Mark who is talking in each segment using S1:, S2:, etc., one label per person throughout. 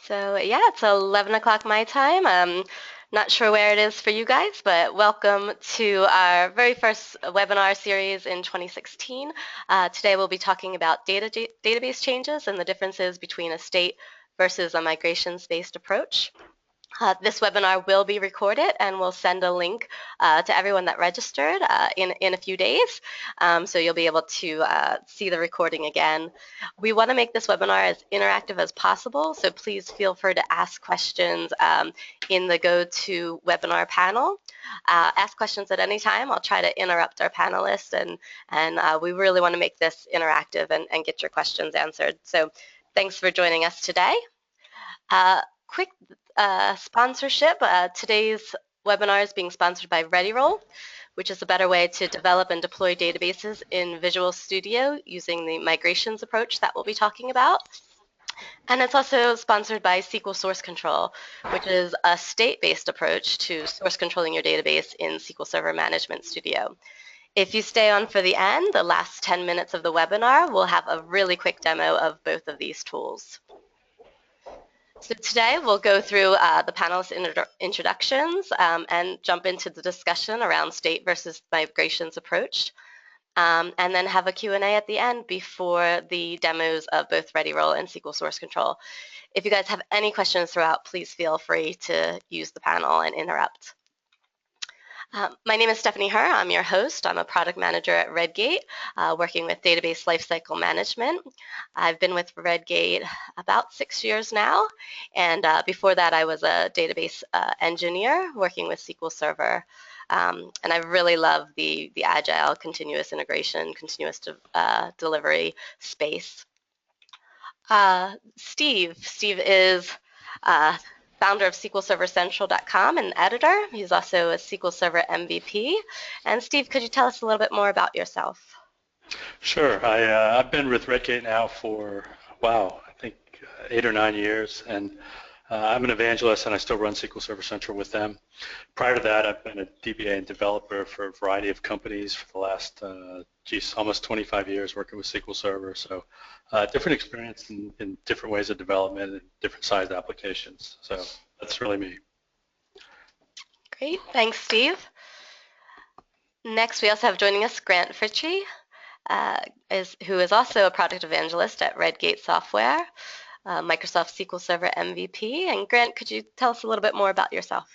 S1: So yeah, it's 11 o'clock my time. Not sure where it is for you guys, but welcome to our very first webinar series in 2016. Today we'll be talking about database changes and the differences between a state versus a migrations-based approach. This webinar will be recorded, and we'll send a link to everyone that registered in a few days, so you'll be able to see the recording again. We want to make this webinar as interactive as possible, so please feel free to ask questions in the GoToWebinar panel. Ask questions at any time. I'll try to interrupt our panelists, and we really want to make this interactive and get your questions answered. So thanks for joining us today. Quick sponsorship. Today's webinar is being sponsored by Readyroll, which is a better way to develop and deploy databases in Visual Studio using the migrations approach that we'll be talking about. And it's also sponsored by SQL Source Control, which is a state-based approach to source controlling your database in SQL Server Management Studio. If you stay on for the end, the last 10 minutes of the webinar, we'll have a really quick demo of both of these tools. So today we'll go through the panelist introductions and jump into the discussion around state versus migrations approach, and then have a Q&A at the end before the demos of both Readyroll and SQL Source Control. If you guys have any questions throughout, please feel free to use the panel and interrupt. My name is Stephanie Herr. I'm your host. I'm a product manager at Redgate, working with database lifecycle management. I've been with Redgate about 6 years now, and before that I was a database engineer working with SQL Server. And I really love the agile, continuous integration, continuous delivery space. Steve is founder of SQLServerCentral.com and editor. He's also a SQL Server MVP. And Steve, could you tell us a little bit more about yourself?
S2: Sure. I've been with Redgate now for, wow, I think 8 or 9 years, and I'm an evangelist and I still run SQL Server Central with them. Prior to that, I've been a DBA and developer for a variety of companies for the last, almost 25 years working with SQL Server. So different experience in different ways of development and different sized applications. So that's really me.
S1: Great. Thanks, Steve. Next, we also have joining us Grant Fritchey, who is also a product evangelist at Redgate Software, Microsoft SQL Server MVP. And Grant, could you tell us a little bit more about yourself?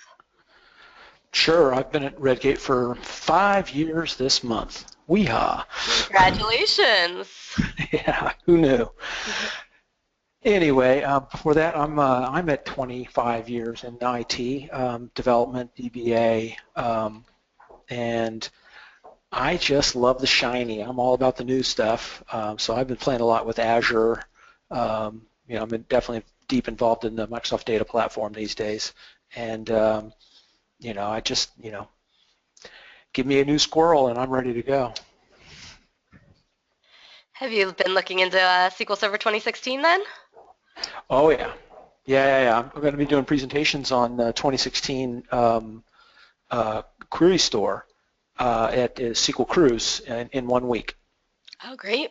S3: Sure. I've been at Redgate for 5 years this month. Weehaw.
S1: Congratulations.
S3: Yeah, who knew? Anyway, before that, I'm at 25 years in IT, development, DBA, and I just love the shiny. I'm all about the new stuff. So I've been playing a lot with Azure. I'm definitely deep involved in the Microsoft Data Platform these days, and I just, give me a new squirrel and I'm ready to go.
S1: Have you been looking into SQL Server 2016 then?
S3: Oh yeah. Yeah. I'm going to be doing presentations on 2016 Query Store at SQL Cruise in 1 week.
S1: Oh, great.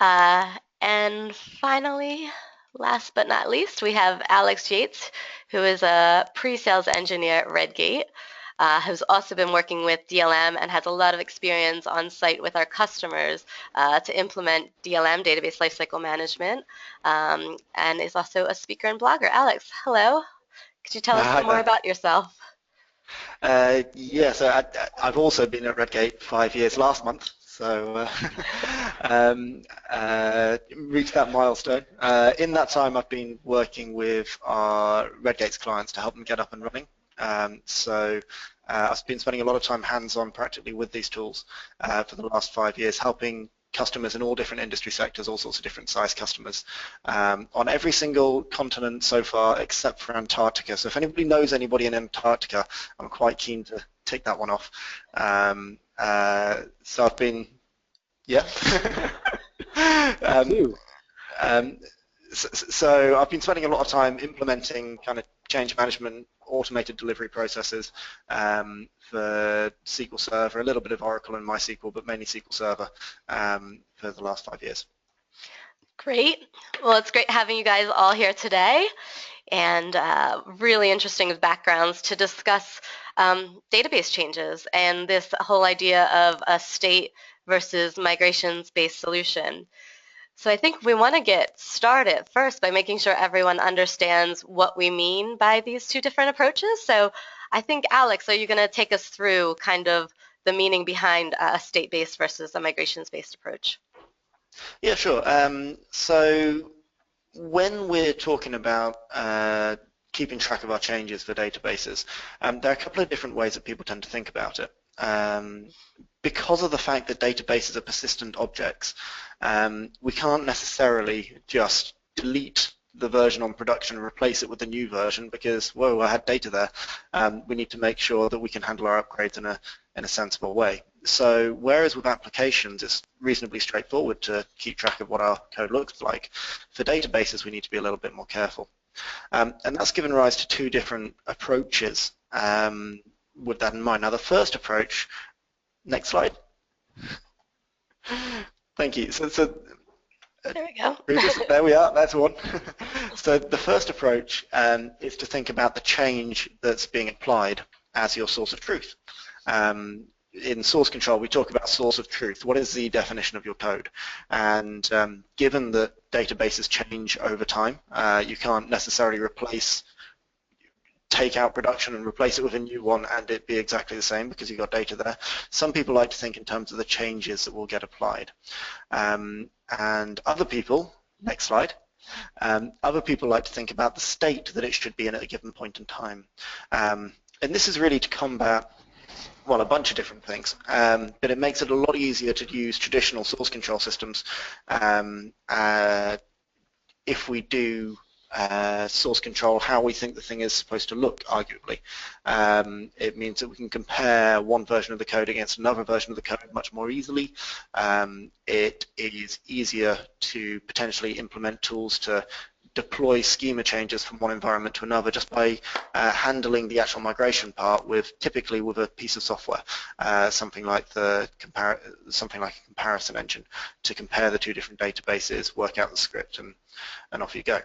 S1: And finally, last but not least, we have Alex Yates, who is a pre-sales engineer at Redgate, who's also been working with DLM and has a lot of experience on site with our customers to implement DLM, Database Lifecycle Management, and is also a speaker and blogger. Alex, hello. Could you tell us some more about yourself?
S4: Yes, I've also been at Redgate 5 years last month, so reached that milestone. In that time, I've been working with our Redgate's clients to help them get up and running. So I've been spending a lot of time hands-on practically with these tools for the last 5 years, helping customers in all different industry sectors, all sorts of different size customers, on every single continent so far except for Antarctica. So if anybody knows anybody in Antarctica, I'm quite keen to take that one off. So I've been, yeah. So I've been spending a lot of time implementing kind of change management, automated delivery processes for SQL Server, a little bit of Oracle and MySQL, but mainly SQL Server for the last 5 years.
S1: Great. Well, it's great having you guys all here today, and really interesting backgrounds to discuss database changes and this whole idea of a state versus migrations-based solution. So I think we want to get started first by making sure everyone understands what we mean by these two different approaches. So I think, Alex, are you going to take us through kind of the meaning behind a state-based versus a migrations-based approach?
S4: Yeah, sure. So when we're talking about keeping track of our changes for databases, there are a couple of different ways that people tend to think about it. Because of the fact that databases are persistent objects, we can't necessarily just delete the version on production and replace it with a new version because, whoa, I had data there. We need to make sure that we can handle our upgrades in a sensible way. So whereas with applications it's reasonably straightforward to keep track of what our code looks like, for databases we need to be a little bit more careful. And that's given rise to two different approaches with that in mind. Now the first approach, next slide. Thank you. So
S1: there we go.
S4: There we are, that's one. So the first approach is to think about the change that's being applied as your source of truth. In source control, we talk about source of truth. What is the definition of your code? And given that databases change over time, you can't necessarily take out production and replace it with a new one and it be exactly the same because you've got data there. Some people like to think in terms of the changes that will get applied. And other people, next slide, other people like to think about the state that it should be in at a given point in time. And this is really to combat, well, a bunch of different things, but it makes it a lot easier to use traditional source control systems if we do source control how we think the thing is supposed to look, arguably. It means that we can compare one version of the code against another version of the code much more easily. It is easier to potentially implement tools to deploy schema changes from one environment to another just by handling the actual migration part typically with a piece of software, something like a comparison engine to compare the two different databases, work out the script, and off you go.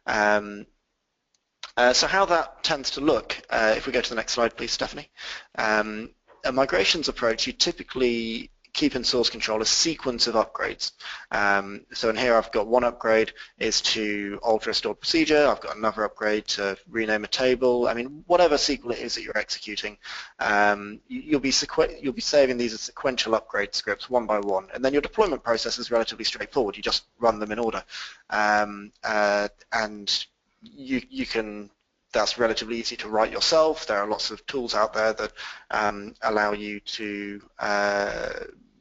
S4: So how that tends to look, if we go to the next slide, please, Stephanie. A migrations approach, you typically keep in source control a sequence of upgrades. So in here I've got one upgrade is to alter a stored procedure, I've got another upgrade to rename a table. I mean, whatever SQL it is that you're executing, you'll be saving these as sequential upgrade scripts one by one, and then your deployment process is relatively straightforward. You just run them in order, and you can. That's relatively easy to write yourself. There are lots of tools out there that allow you to,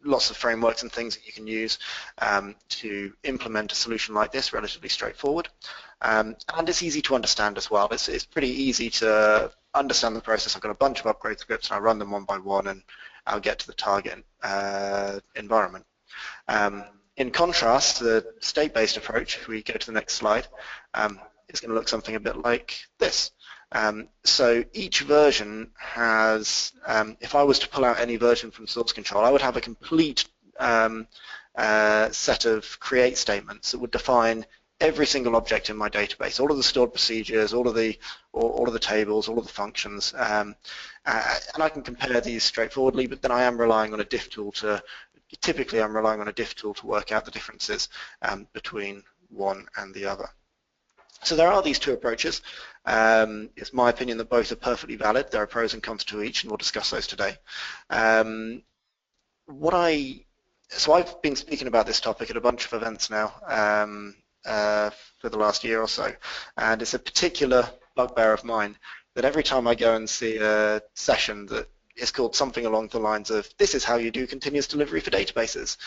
S4: lots of frameworks and things that you can use to implement a solution like this, relatively straightforward. And it's easy to understand as well. It's pretty easy to understand the process. I've got a bunch of upgrade scripts and I run them one by one and I'll get to the target environment. In contrast, the state-based approach, if we go to the next slide, it's going to look something a bit like this. So each version has, if I was to pull out any version from source control, I would have a complete set of create statements that would define every single object in my database, all of the stored procedures, all of the tables, all of the functions, and I can compare these straightforwardly, but then I am relying on a diff tool typically I'm relying on a diff tool to work out the differences between one and the other. So there are these two approaches. It's my opinion that both are perfectly valid. There are pros and cons to each, and we'll discuss those today. So I've been speaking about this topic at a bunch of events now for the last year or so, and it's a particular bugbear of mine that every time I go and see a session that is called something along the lines of, this is how you do continuous delivery for databases,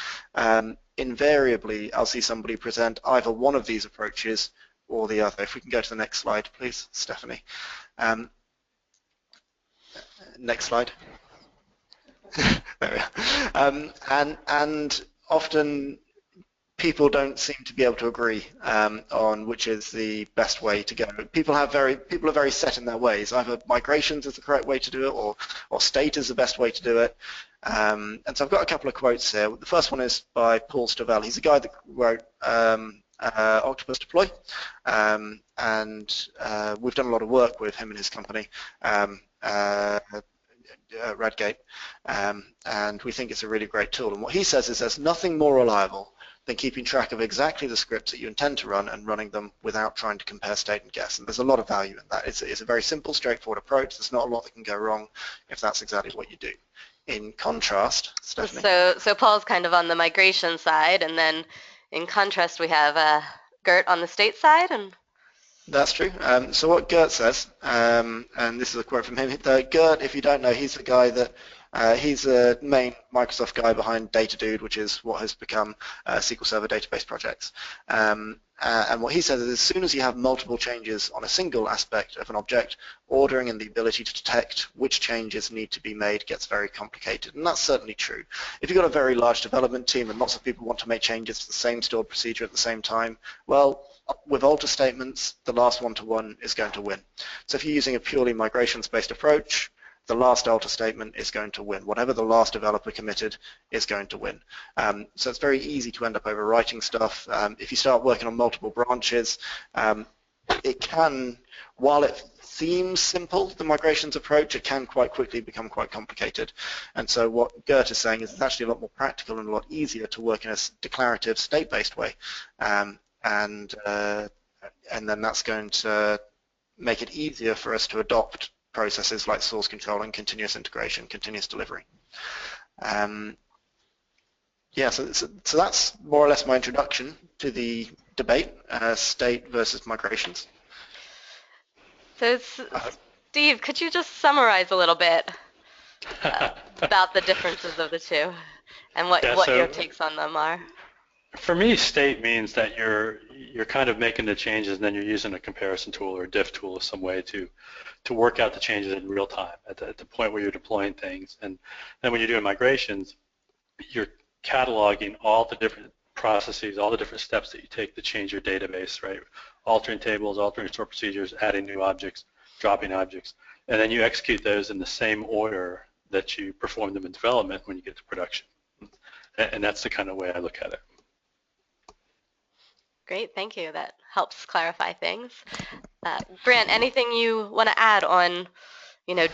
S4: invariably I'll see somebody present either one of these approaches or the other. If we can go to the next slide, please, Stephanie. Next slide. There we are. And often people don't seem to be able to agree on which is the best way to go. People are very set in their ways. Either migrations is the correct way to do it, or state is the best way to do it. And so I've got a couple of quotes here. The first one is by Paul Stovell. He's a guy that wrote Octopus Deploy, and we've done a lot of work with him and his company, Redgate, and we think it's a really great tool. And what he says is there's nothing more reliable than keeping track of exactly the scripts that you intend to run and running them without trying to compare state and guess. And there's a lot of value in that. It's a very simple, straightforward approach. There's not a lot that can go wrong if that's exactly what you do. In contrast, Stephanie.
S1: So Paul's kind of on the migration side, and then in contrast we have Gert on the state side. And
S4: that's true. So what Gert says, and this is a quote from him, Gert, if you don't know, he's the guy that he's the main Microsoft guy behind DataDude, which is what has become SQL Server database projects. And what he says is as soon as you have multiple changes on a single aspect of an object, ordering and the ability to detect which changes need to be made gets very complicated. And that's certainly true. If you've got a very large development team and lots of people want to make changes to the same stored procedure at the same time, well, with alter statements, the last one-to-one is going to win. So if you're using a purely migrations-based approach, the last alter statement is going to win. Whatever the last developer committed is going to win. So it's very easy to end up overwriting stuff. If you start working on multiple branches, it can, while it seems simple, the migrations approach, it can quite quickly become quite complicated. And so what Gert is saying is it's actually a lot more practical and a lot easier to work in a declarative state-based way. And then that's going to make it easier for us to adopt processes like source control and continuous integration, continuous delivery. Yeah, so that's more or less my introduction to the debate, state versus migrations.
S1: So Steve, could you just summarize a little bit about the differences of the two and what your takes on them are?
S2: For me, state means that you're kind of making the changes and then you're using a comparison tool or a diff tool of some way to work out the changes in real time at the point where you're deploying things. And then when you're doing migrations, you're cataloging all the different processes, all the different steps that you take to change your database, right? Altering tables, altering stored procedures, adding new objects, dropping objects, and then you execute those in the same order that you perform them in development when you get to production. And that's the kind of way I look at it.
S1: Great, thank you. That helps clarify things. Brant, anything you want to add on,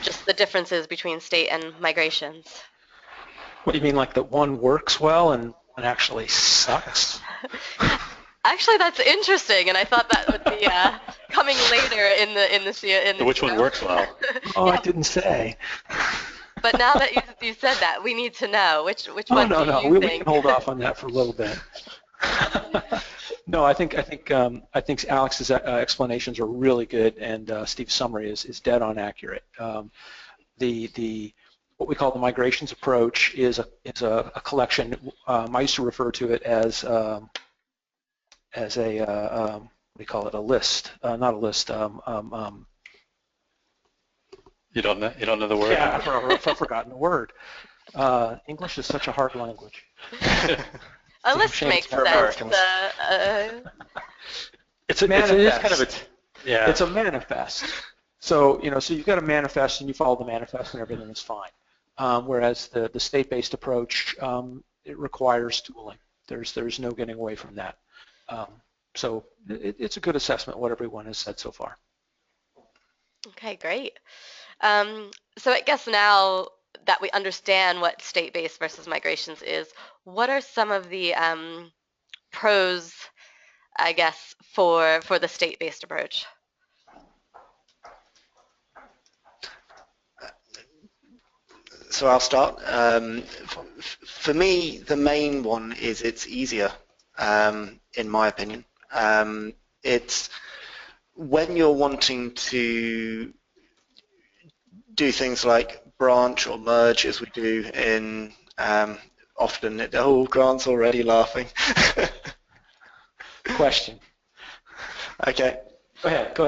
S1: just the differences between state and migrations?
S3: What do you mean, like that one works well and one actually sucks?
S1: Actually, that's interesting, and I thought that would be coming later in the
S2: which one works well?
S3: Oh, yeah. I didn't say.
S1: But now that you said that, we need to know which one do you think?
S3: We can hold off on that for a little bit. No, I think Alex's explanations are really good, and Steve's summary is dead on accurate. What we call the migrations approach is a collection. I used to refer to it as a we call it a list, not a list.
S2: You don't know the word?
S3: Yeah, I've forgotten the word. English is such a hard language.
S1: A list makes sense.
S3: It's a manifest. It's a manifest. So so you've got a manifest and you follow the manifest and everything is fine. Whereas the state-based approach, it requires tooling. There's no getting away from that. So it's a good assessment what everyone has said so far.
S1: Okay, great. So I guess now that we understand what state-based versus migrations is, what are some of the pros, I guess, for the state-based approach?
S4: So I'll start. For me, the main one is it's easier, in my opinion. It's when you're wanting to do things like branch or merge, as we do in often. Grant's already laughing.
S3: Question.
S4: Okay.
S3: Go ahead.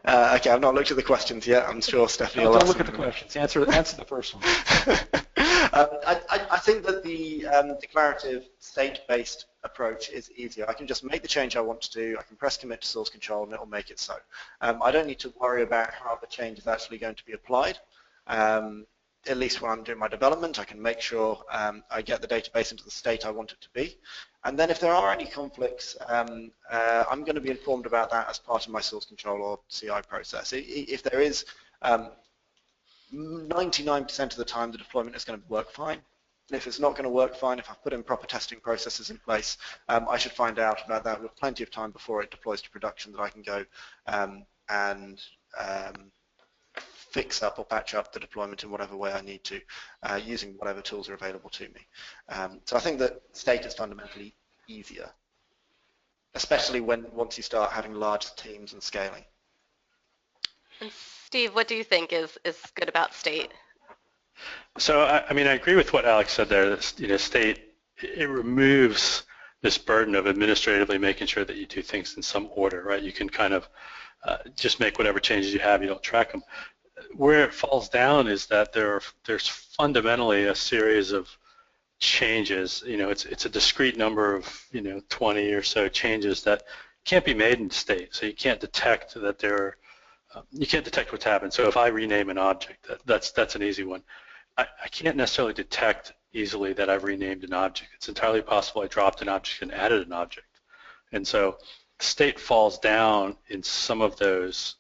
S4: Okay, I've not looked at the questions yet. I'm sure Stephanie will
S3: don't look at the questions. Answer the first one.
S4: I think that the declarative state-based approach is easier. I can just make the change I want to do. I can press commit to source control, and it will make it so. I don't need to worry about how the change is actually going to be applied. at least when I'm doing my development, I can make sure I get the database into the state I want it to be. And then if there are any conflicts, I'm going to be informed about that as part of my source control or CI process. If there is, 99% of the time the deployment is going to work fine. If it's not going to work fine, if I've put in proper testing processes in place, I should find out about that with plenty of time before it deploys to production, that I can go and fix up or patch up the deployment in whatever way I need to, using whatever tools are available to me. So I think that state is fundamentally easier, especially once you start having large teams and scaling.
S1: And Steve, what do you think is good about state?
S2: So I mean, I agree with what Alex said there. That, state, it removes this burden of administratively making sure that you do things in some order, right? You can kind of just make whatever changes you have, you don't track them. Where it falls down is that there's fundamentally a series of changes. It's a discrete number of 20 or so changes that can't be made in state. So you can't detect that you can't detect what's happened. So if I rename an object, that's an easy one. I can't necessarily detect easily that I've renamed an object. It's entirely possible I dropped an object and added an object. And so state falls down in some of those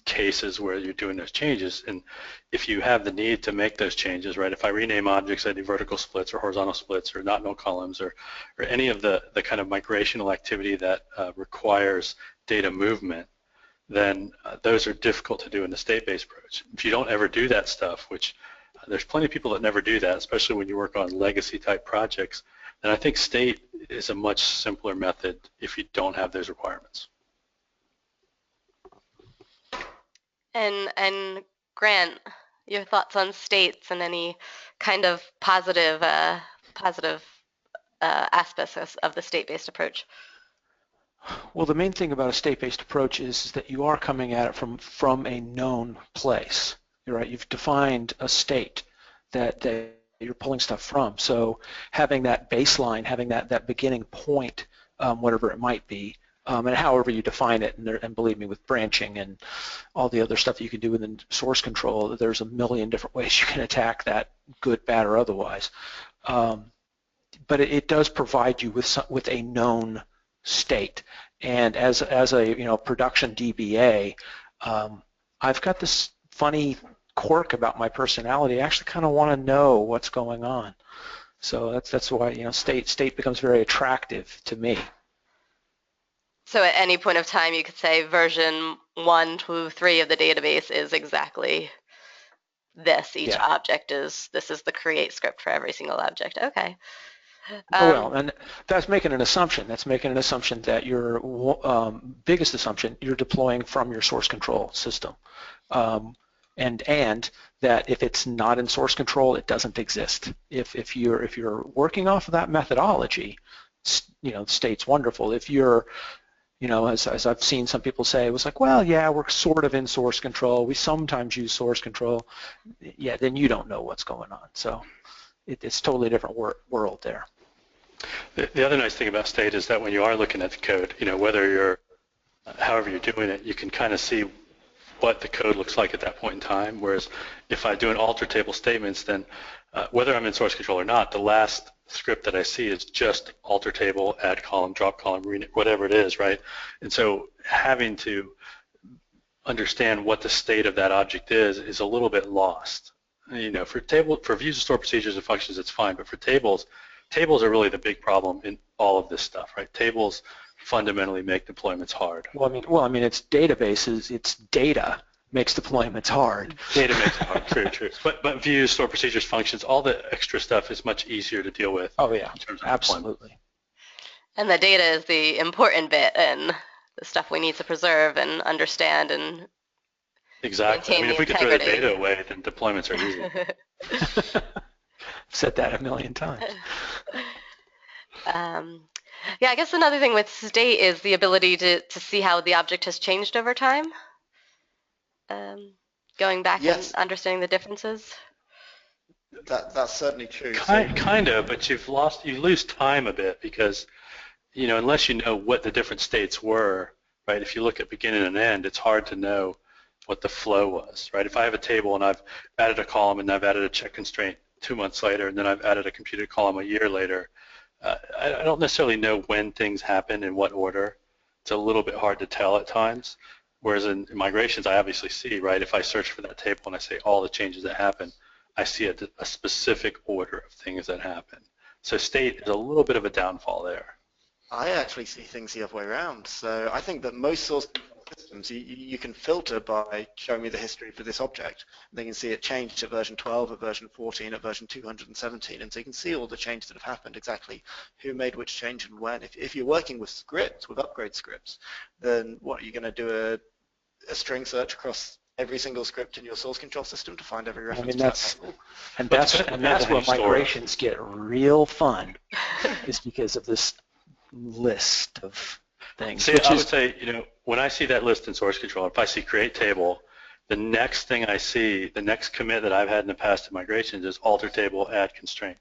S2: cases where you're doing those changes. And if you have the need to make those changes, right, if I rename objects, I do vertical splits or horizontal splits or not null columns or any of the kind of migrational activity that requires data movement, then those are difficult to do in the state-based approach. If you don't ever do that stuff, which there's plenty of people that never do that, especially when you work on legacy type projects, then I think state is a much simpler method if you don't have those requirements.
S1: And Grant, your thoughts on states and any kind of positive aspects of the state-based approach?
S3: Well, the main thing about a state-based approach is that you are coming at it from a known place. You're right. You've defined a state that you're pulling stuff from. So having that baseline, having that beginning point, whatever it might be, and however you define it, and believe me, with branching and all the other stuff that you can do within source control, there's a million different ways you can attack that, good, bad, or otherwise. But it does provide you with a known state. And as a production DBA, I've got this funny quirk about my personality. I actually kind of want to know what's going on. So that's why state becomes very attractive to me.
S1: So at any point of time, you could say version 1, 2, 3 of the database is exactly this. Each object this is the create script for every single object. Okay.
S3: Well, and that's making an assumption. That's making an assumption that your biggest assumption, you're deploying from your source control system, and that if it's not in source control, it doesn't exist. If you're working off of that methodology, state's wonderful. If you're as I've seen some people say, it was like, well, yeah, we're sort of in source control. We sometimes use source control. Yeah, then you don't know what's going on. So it's totally a different world there.
S2: The other nice thing about state is that when you are looking at the code, however you're doing it, you can kind of see what the code looks like at that point in time. Whereas if I do an alter table statements, then whether I'm in source control or not, the last script that I see is just alter table, add column, drop column, whatever it is, right? And so having to understand what the state of that object is a little bit lost. For views and store procedures and functions, it's fine, but for tables are really the big problem in all of this stuff, right? Tables fundamentally make deployments hard.
S3: Well, I mean, it's databases, it's data makes deployments hard.
S2: Data makes it hard, true. But views, store procedures, functions, all the extra stuff is much easier to deal with.
S3: Oh yeah,
S2: in terms of
S3: absolutely.
S1: And the data is the important bit and the stuff we need to preserve and understand and
S2: exactly.
S1: maintain
S2: if we could throw the data away, then deployments are easy.
S3: I've said that a million times.
S1: Yeah, I guess another thing with state is the ability to see how the object has changed over time. Going back and understanding the differences.
S4: That's certainly true.
S2: Kind of, but you lose time a bit because, unless you know what the different states were, right? If you look at beginning and end, it's hard to know, what the flow was, right? If I have a table and I've added a column and I've added a check constraint 2 months later, and then I've added a computed column a year later, I don't necessarily know when things happen in what order. It's a little bit hard to tell at times. Whereas in migrations, I obviously see, right? If I search for that table and I say all the changes that happen, I see a specific order of things that happen. So state is a little bit of a downfall there.
S4: I actually see things the other way around. So I think that most source systems, you can filter by showing me the history for this object. And then you can see it changed at version 12, at version 14, at version 217. And so you can see all the changes that have happened, exactly who made which change and when. If you're working with scripts, with upgrade scripts, then what, are you going to do a string search across every single script in your source control system to find every reference to that table?
S3: And that's where migrations get real fun, is because of this list of things.
S2: See, I would say, when I see that list in source control, if I see create table, the next thing I see, the next commit that I've had in the past in migrations is alter table, add constraint.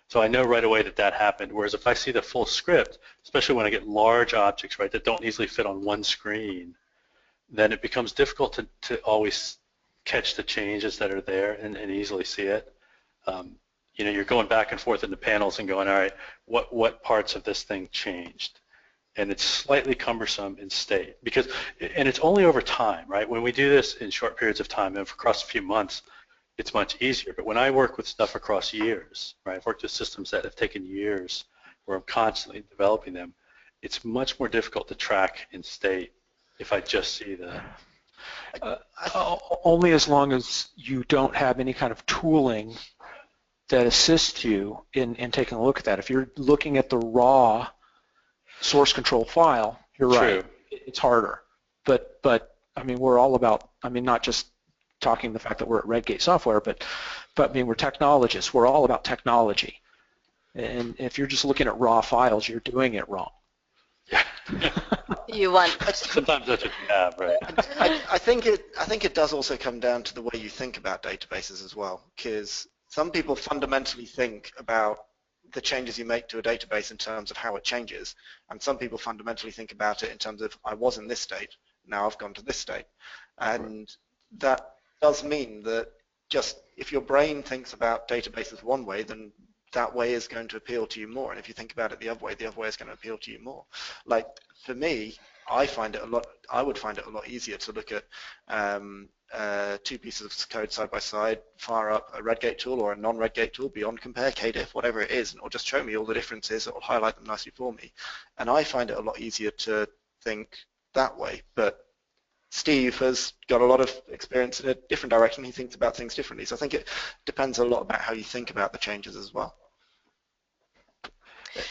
S2: So I know right away that happened. Whereas if I see the full script, especially when I get large objects, right, that don't easily fit on one screen, then it becomes difficult to always catch the changes that are there and easily see it. You're going back and forth in the panels and going, all right, what parts of this thing changed? And it's slightly cumbersome in state and it's only over time, right? When we do this in short periods of time, and across a few months, it's much easier. But when I work with stuff across years, right, I've worked with systems that have taken years where I'm constantly developing them, it's much more difficult to track in state if I just see the...
S3: Only as long as you don't have any kind of tooling that assists you in taking a look at that. If you're looking at the raw source control file, you're right, it's harder. But I mean, we're all about, I mean, not just talking the fact that we're at Redgate Software, but I mean, we're technologists. We're all about technology. And if you're just looking at raw files, you're doing it wrong.
S2: Yeah.
S1: You want
S2: sometimes that's what you have, right?
S4: I think it does also come down to the way you think about databases as well, because some people fundamentally think about the changes you make to a database in terms of how it changes, and some people fundamentally think about it in terms of I was in this state, now I've gone to this state, and that does mean that just if your brain thinks about databases one way, then that way is going to appeal to you more. And if you think about it the other way is going to appeal to you more. Like for me, I would find it a lot easier to look at two pieces of code side by side, fire up a Redgate tool or a non-Redgate tool, beyond compare, KDiff, whatever it is, and it'll just show me all the differences. It'll highlight them nicely for me. And I find it a lot easier to think that way. But Steve has got a lot of experience in a different direction. He thinks about things differently. So I think it depends a lot about how you think about the changes as well.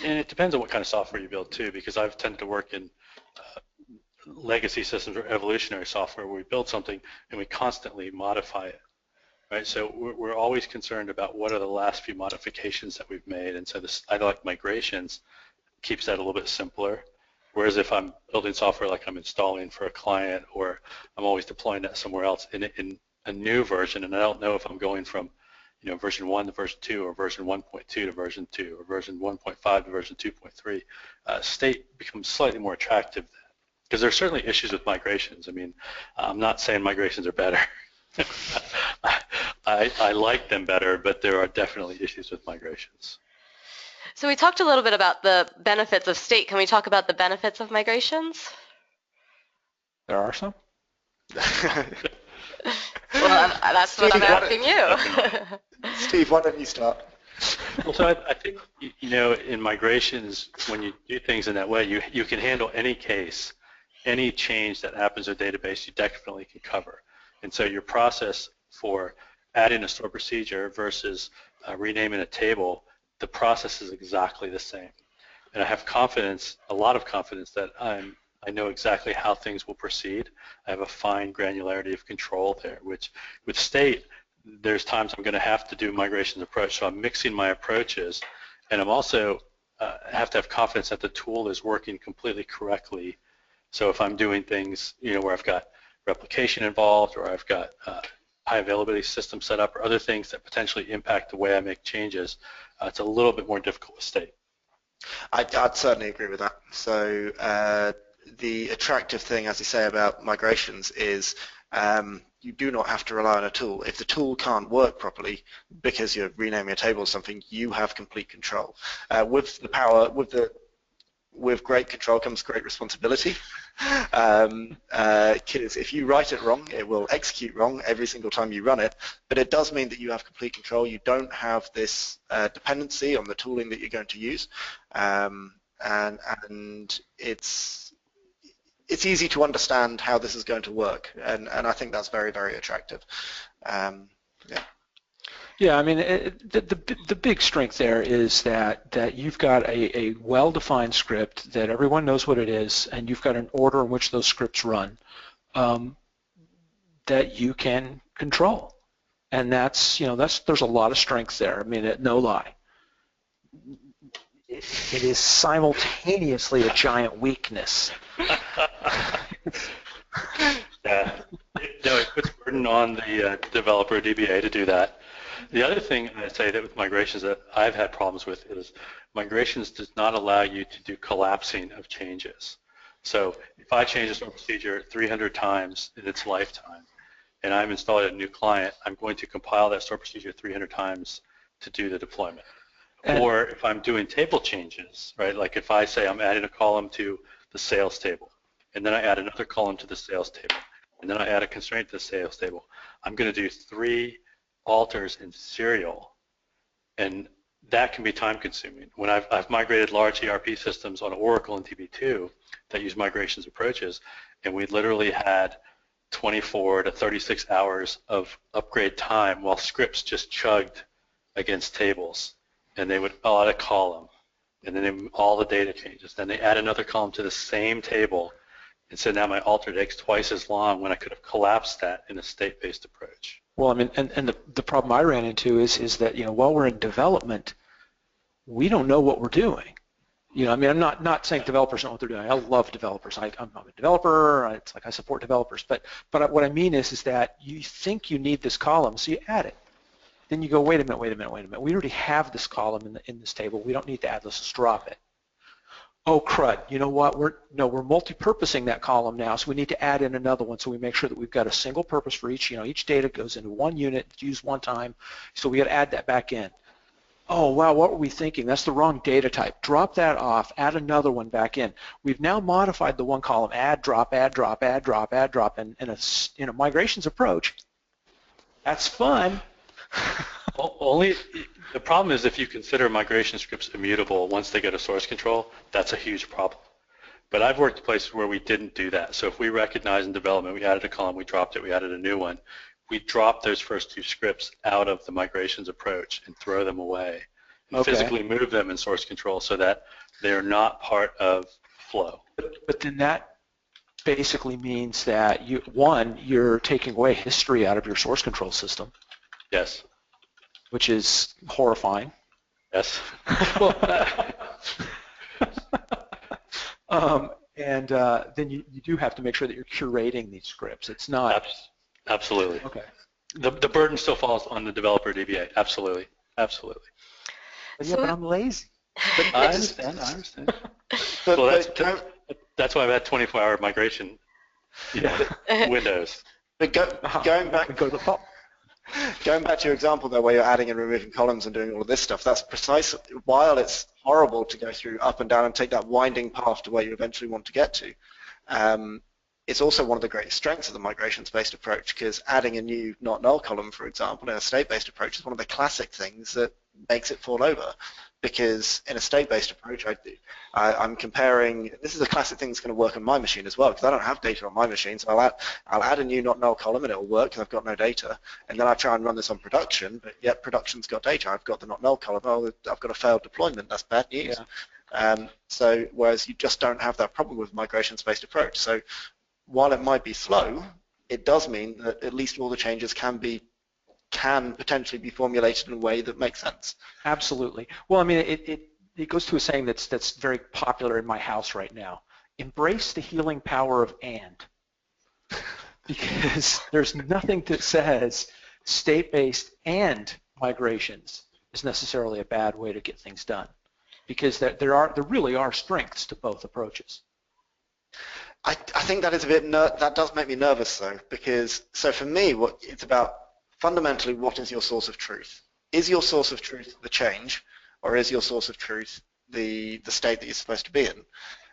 S2: And it depends on what kind of software you build too, because I've tended to work in legacy systems or evolutionary software where we build something and we constantly modify it, right? So we're always concerned about what are the last few modifications that we've made, and so I like migrations keeps that a little bit simpler. Whereas if I'm building software like I'm installing for a client, or I'm always deploying that somewhere else in a new version, and I don't know if I'm going from version 1 to version 2, or version 1.2 to version 2, or version 1.5 to version 2.3, state becomes slightly more attractive then. Because there are certainly issues with migrations. I mean, I'm not saying migrations are better. I like them better, but there are definitely issues with migrations.
S1: So we talked a little bit about the benefits of state. Can we talk about the benefits of migrations?
S3: There are some.
S1: Well, that's what I'm asking you.
S4: Steve, why don't you start?
S2: Well, so I think, in migrations, when you do things in that way, you can handle any case, any change that happens to a database, you definitely can cover. And so your process for adding a store procedure versus renaming a table, the process is exactly the same. And I have confidence, a lot of confidence, that I know exactly how things will proceed. I have a fine granularity of control there, which with state, there's times I'm going to have to do migrations approach. So I'm mixing my approaches, and I'm also have to have confidence that the tool is working completely correctly. So if I'm doing things, where I've got replication involved, or I've got high availability system set up, or other things that potentially impact the way I make changes, it's a little bit more difficult with state.
S4: I'd certainly agree with that. So the attractive thing, as you say, about migrations is you do not have to rely on a tool. If the tool can't work properly because you're renaming a table or something, you have complete control. With great control comes great responsibility. Because if you write it wrong, it will execute wrong every single time you run it. But it does mean that you have complete control. You don't have this dependency on the tooling that you're going to use, and it's easy to understand how this is going to work, and I think that's very, very attractive. Yeah.
S3: Yeah, I mean, the big strength there is that you've got a well-defined script that everyone knows what it is, and you've got an order in which those scripts run that you can control, and there's a lot of strength there. I mean, no lie, it is simultaneously a giant weakness.
S2: Yeah. No, it puts burden on the developer DBA to do that. The other thing I'd say that with migrations that I've had problems with is migrations does not allow you to do collapsing of changes. So if I change a store procedure 300 times in its lifetime and I'm installing a new client, I'm going to compile that store procedure 300 times to do the deployment. Or if I'm doing table changes, right, like if I say I'm adding a column to the sales table and then I add another column to the sales table and then I add a constraint to the sales table, I'm going to do 3 alters in serial, and that can be time consuming. When I've migrated large ERP systems on Oracle and DB2 that use migrations approaches, and we literally had 24 to 36 hours of upgrade time while scripts just chugged against tables, and they would add a column, and then all the data changes. Then they add another column to the same table, and so now my alter takes twice as long when I could have collapsed that in a state-based approach.
S3: Well, I mean, and the problem I ran into is that, while we're in development, we don't know what we're doing. I mean, I'm not saying developers know what they're doing. I love developers. I'm a developer. It's like I support developers. But what I mean is that you think you need this column, so you add it. Then you go, wait a minute. We already have this column in this table. We don't need to add this. Let's drop it. Oh crud, you know what, we're multi-purposing that column now, so we need to add in another one so we make sure that we've got a single purpose for each, each data goes into one unit, it's used one time, so we got to add that back in. Oh wow, what were we thinking? That's the wrong data type. Drop that off, add another one back in. We've now modified the one column, add, drop, add, drop, add, drop, add, drop, and in a migrations approach, that's fun.
S2: Only the problem is if you consider migration scripts immutable once they get a source control, that's a huge problem. But I've worked places where we didn't do that. So if we recognize in development, we added a column, we dropped it, we added a new one, we drop those first 2 scripts out of the migrations approach and throw them away and physically move them in source control so that they're not part of flow.
S3: But then that basically means that you're taking away history out of your source control system.
S2: Yes.
S3: Which is horrifying.
S2: Yes.
S3: And then you do have to make sure that you're curating these scripts. It's not...
S2: Absolutely.
S3: Okay.
S2: The burden still falls on the developer DBA. Absolutely. But
S3: I'm lazy.
S2: But I understand. Well, that's why I've had 24-hour migration windows.
S4: But going back...
S3: Go to the top.
S4: Going back to your example though, where you're adding and removing columns and doing all of this stuff, that's precisely, while it's horrible to go through up and down and take that winding path to where you eventually want to get to, it's also one of the great strengths of the migrations-based approach, because adding a new not null column, for example, in a state-based approach is one of the classic things that makes it fall over. Because in a state-based approach, I'm comparing, this is a classic thing that's going to work on my machine as well, because I don't have data on my machine, so I'll add a new not null column and it'll work because I've got no data, and then I try and run this on production, but yet production's got data. I've got the not null column, I've got a failed deployment, that's bad news. Yeah. So whereas you just don't have that problem with migrations-based approach. So while it might be slow, it does mean that at least all the changes can potentially be formulated in a way that makes sense.
S3: Absolutely. Well, I mean, it goes to a saying that's very popular in my house right now. Embrace the healing power of and. Because there's nothing that says state-based and migrations is necessarily a bad way to get things done. Because there really are strengths to both approaches.
S4: I think that is a bit that does make me nervous though, because so for me, what it's about fundamentally, what is your source of truth? Is your source of truth the change, or is your source of truth the state that you're supposed to be in?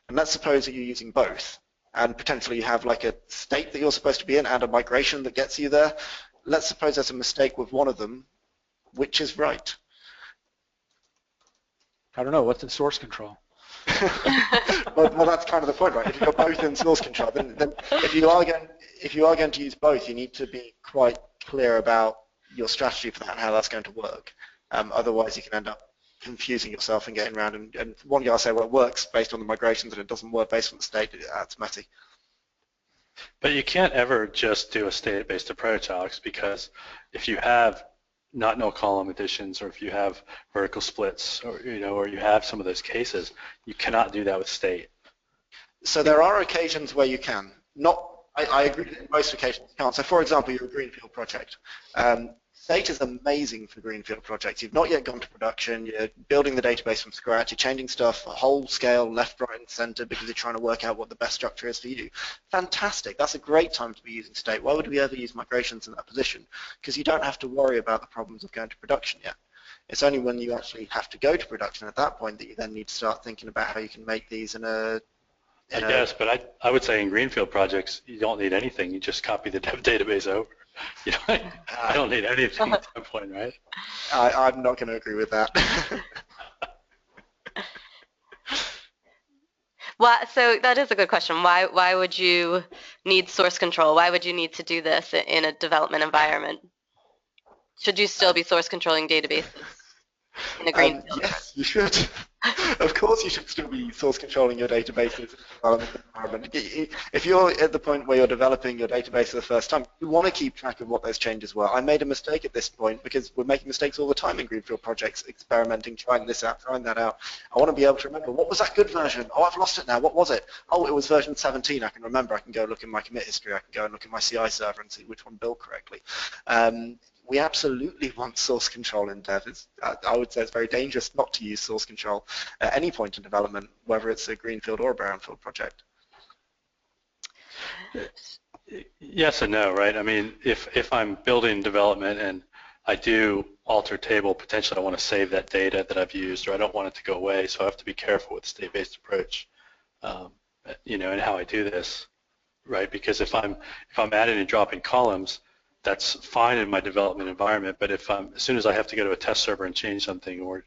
S4: And let's suppose that you're using both, and potentially you have like a state that you're supposed to be in and a migration that gets you there. Let's suppose there's a mistake with one of them. Which is right?
S3: I don't know, what's in source control?
S4: well, that's kind of the point, right? If you're both in source control, then if you are going to use both, you need to be quite clear about your strategy for that and how that's going to work. Otherwise, you can end up confusing yourself and getting around. And one guy will say, well, it works based on the migrations, and it doesn't work based on the state. That's messy.
S2: But you can't ever just do a state-based approach, Alex, because if you have not null column additions, or if you have vertical splits, or or you have some of those cases, you cannot do that with state.
S4: So there are occasions where you can. I agree that in most occasions you can't. So for example, you're a greenfield project. State is amazing for greenfield projects. You've not yet gone to production. You're building the database from scratch. You're changing stuff whole scale, left, right, and center because you're trying to work out what the best structure is for you. Fantastic. That's a great time to be using state. Why would we ever use migrations in that position? Because you don't have to worry about the problems of going to production yet. It's only when you actually have to go to production at that point that you then need to start thinking about how you can make these in a
S2: I guess, but I would say in greenfield projects, you don't need anything. You just copy the dev database over. I don't need anything at that point, right?
S4: I'm not going to agree with that.
S1: So that is a good question. Why would you need source control? Why would you need to do this in a development environment? Should you still be source controlling databases in a greenfield?
S4: Yes, you should. Of course you should still be source controlling your databases in the development environment. If you're at the point where you're developing your database for the first time, you want to keep track of what those changes were. I made a mistake at this point because we're making mistakes all the time in greenfield projects, experimenting, trying this out, trying that out. I want to be able to remember, what was that good version? Oh, I've lost it now. What was it? Oh, it was version 17. I can remember. I can go look in my commit history. I can go and look at my CI server and see which one built correctly. We absolutely want source control in dev. I would say it's very dangerous not to use source control at any point in development, whether it's a greenfield or a brownfield project.
S2: Yes and no, right? I mean, if I'm building development and I do alter table, potentially I want to save that data that I've used, or I don't want it to go away, so I have to be careful with the state-based approach, and how I do this, right? Because if I'm adding and dropping columns, that's fine in my development environment, but as soon as I have to go to a test server and change something or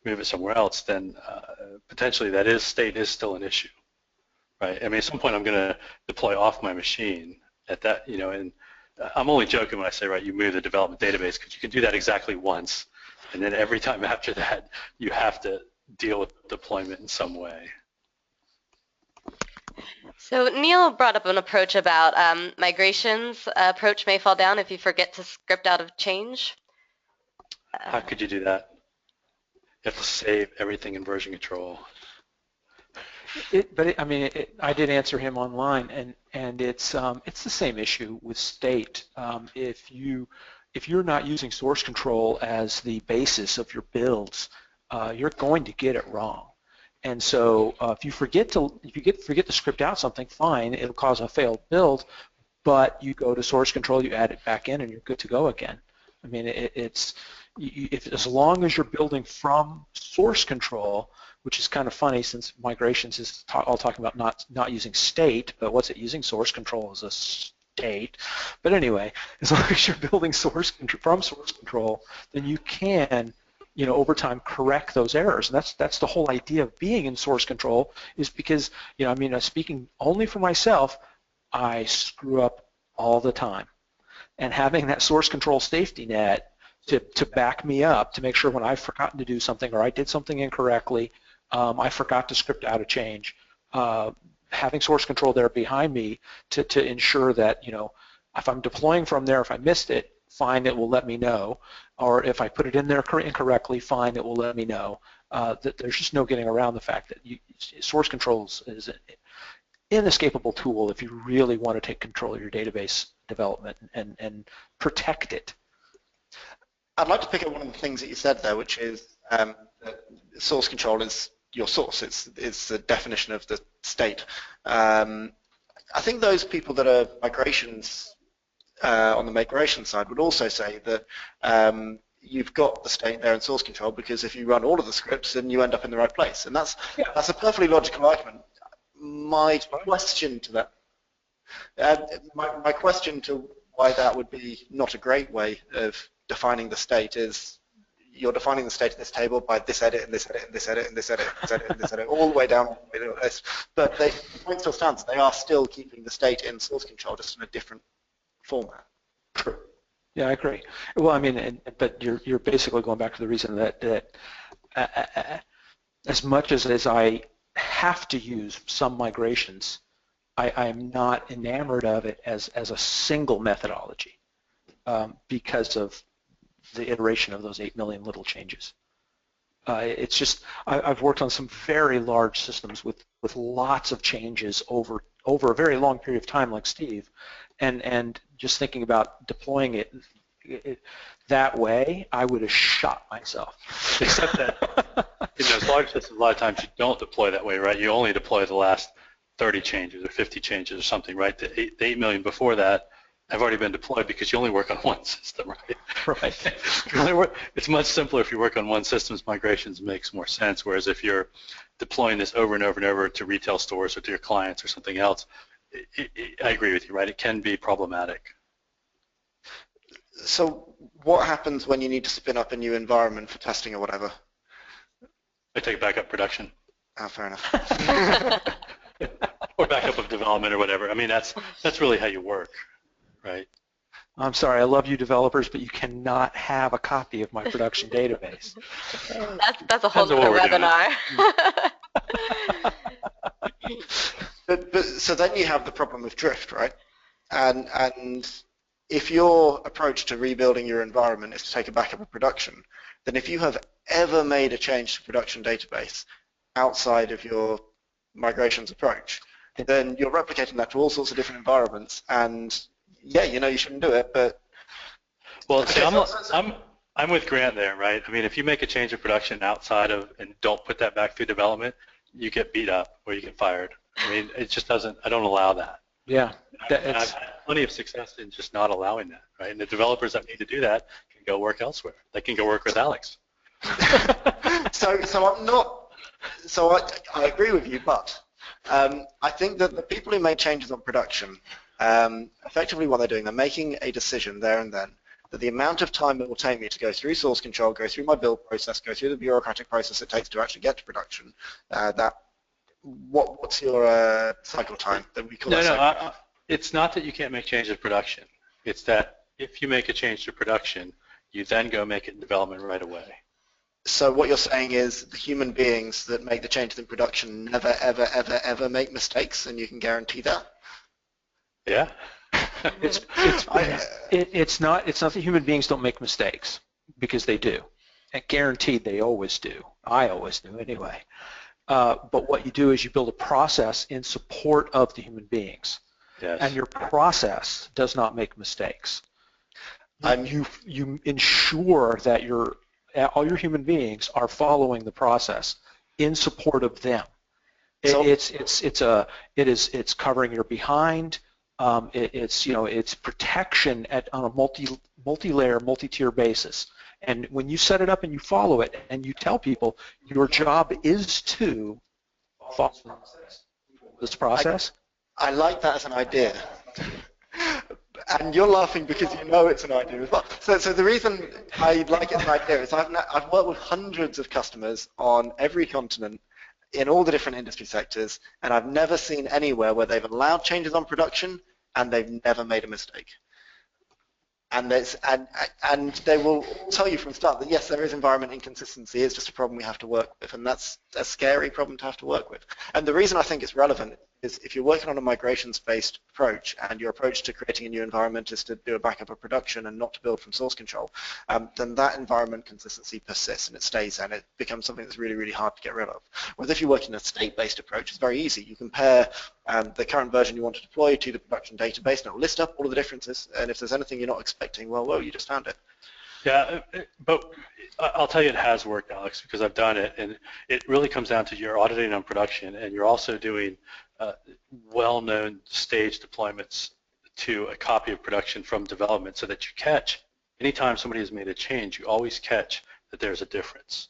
S2: move it somewhere else, then potentially state is still an issue, right? I mean, at some point I'm going to deploy off my machine at that, and I'm only joking when I say, right, you move the development database, because you can do that exactly once, and then every time after that, you have to deal with deployment in some way.
S1: So Neil brought up an approach about migrations. Approach may fall down if you forget to script out of change.
S2: How could you do that? You have to save everything in version control.
S3: I did answer him online, and it's the same issue with state. If you're not using source control as the basis of your builds, you're going to get it wrong. And so if you forget to script out something, fine, it'll cause a failed build, but you go to source control, you add it back in, and you're good to go again. I mean, as long as you're building from source control, which is kind of funny since migrations is all talking about not using state, but what's it using? Source control as a state. But anyway, as long as you're building from source control, then you can over time correct those errors. And that's the whole idea of being in source control, is because, speaking only for myself, I screw up all the time. And having that source control safety net to back me up, to make sure when I've forgotten to do something or I did something incorrectly, I forgot to script out a change, having source control there behind me to ensure that, if I'm deploying from there, if I missed it, fine, it will let me know. Or if I put it in there incorrectly, fine, it will let me know. That there's just no getting around the fact that source control is an inescapable tool if you really want to take control of your database development and protect it.
S4: I'd like to pick up one of the things that you said there, which is that source control is your source. It's the definition of the state. I think those people that are migrations on the migration side would also say that you've got the state there in source control, because if you run all of the scripts, then you end up in the right place, and that's a perfectly logical argument. My question to that, my question to why that would be not a great way of defining the state is you're defining the state of this table by this edit and this edit and this edit and this edit and this edit and this edit, all the way down the list. But the point still stands. They are still keeping the state in source control, just in a different format.
S3: True. Yeah, I agree. Well, I mean, but you're basically going back to the reason that as much as I have to use some migrations, I'm not enamored of it as a single methodology because of the iteration of those 8 million little changes. It's just I've worked on some very large systems with lots of changes over a very long period of time, like Steve, and just thinking about deploying it that way, I would have shot myself.
S2: Except that in those large systems, a lot of times you don't deploy that way, right? You only deploy the last 30 changes or 50 changes or something, right? The 8 million before that have already been deployed because you only work on one system, right?
S3: Right.
S2: It's much simpler if you work on one system's migrations. Makes more sense, whereas if you're deploying this over and over and over to retail stores or to your clients or something else, I agree with you, right? It can be problematic.
S4: So what happens when you need to spin up a new environment for testing or whatever?
S2: I take backup production.
S4: Oh, fair enough.
S2: Or backup of development or whatever. I mean, that's really how you work, right?
S3: I'm sorry, I love you developers, but you cannot have a copy of my production database.
S1: That's a whole other webinar.
S4: But so then you have the problem of drift, right? And if your approach to rebuilding your environment is to take a backup of production, then if you have ever made a change to production database outside of your migrations approach, then you're replicating that to all sorts of different environments. And yeah, you know you shouldn't do it, but
S2: well, see, I'm with Grant there, right? I mean, if you make a change of production outside of and don't put that back through development, you get beat up or you get fired. I mean, it just doesn't. I don't allow that.
S3: Yeah,
S2: I've had plenty of success in just not allowing that, right? And the developers that need to do that can go work elsewhere. They can go work with Alex.
S4: So I'm not. So I agree with you, but I think that the people who make changes on production, effectively what they're doing, they're making a decision there and then that the amount of time it will take me to go through source control, go through my build process, go through the bureaucratic process it takes to actually get to production, what's your cycle time that we call that?
S2: No, it's not that you can't make changes to production. It's that if you make a change to production, you then go make it in development right away.
S4: So what you're saying is the human beings that make the changes in production never, ever, ever, ever make mistakes, and you can guarantee that?
S2: Yeah.
S3: It's not that human beings don't make mistakes, because they do. And guaranteed they always do. I always do anyway. But what you do is you build a process in support of the human beings.
S2: Yes.
S3: And your process does not make mistakes. You ensure that all your human beings are following the process in support of them. It's covering your behind. It's protection on a multi-layer, multi-tier basis. And when you set it up and you follow it and you tell people your job is to follow this process. I
S4: like that as an idea. And you're laughing because you know it's an idea as well. So the reason I like it as an idea is I've worked with hundreds of customers on every continent in all the different industry sectors, and I've never seen anywhere where they've allowed changes on production and they've never made a mistake. And they will tell you from the start that yes, there is environment inconsistency. It's just a problem we have to work with, and that's a scary problem to have to work with. And the reason I think it's relevant is if you're working on a migrations-based approach and your approach to creating a new environment is to do a backup of production and not to build from source control, then that environment consistency persists and it stays and it becomes something that's really, really hard to get rid of. Whereas if you work in a state-based approach, it's very easy. You compare the current version you want to deploy to the production database and it'll list up all of the differences, and if there's anything you're not expecting, well, you just found it.
S2: Yeah, but I'll tell you it has worked, Alex, because I've done it, and it really comes down to you're auditing on production and you're also doing well-known stage deployments to a copy of production from development so that you catch, anytime somebody has made a change, you always catch that there's a difference.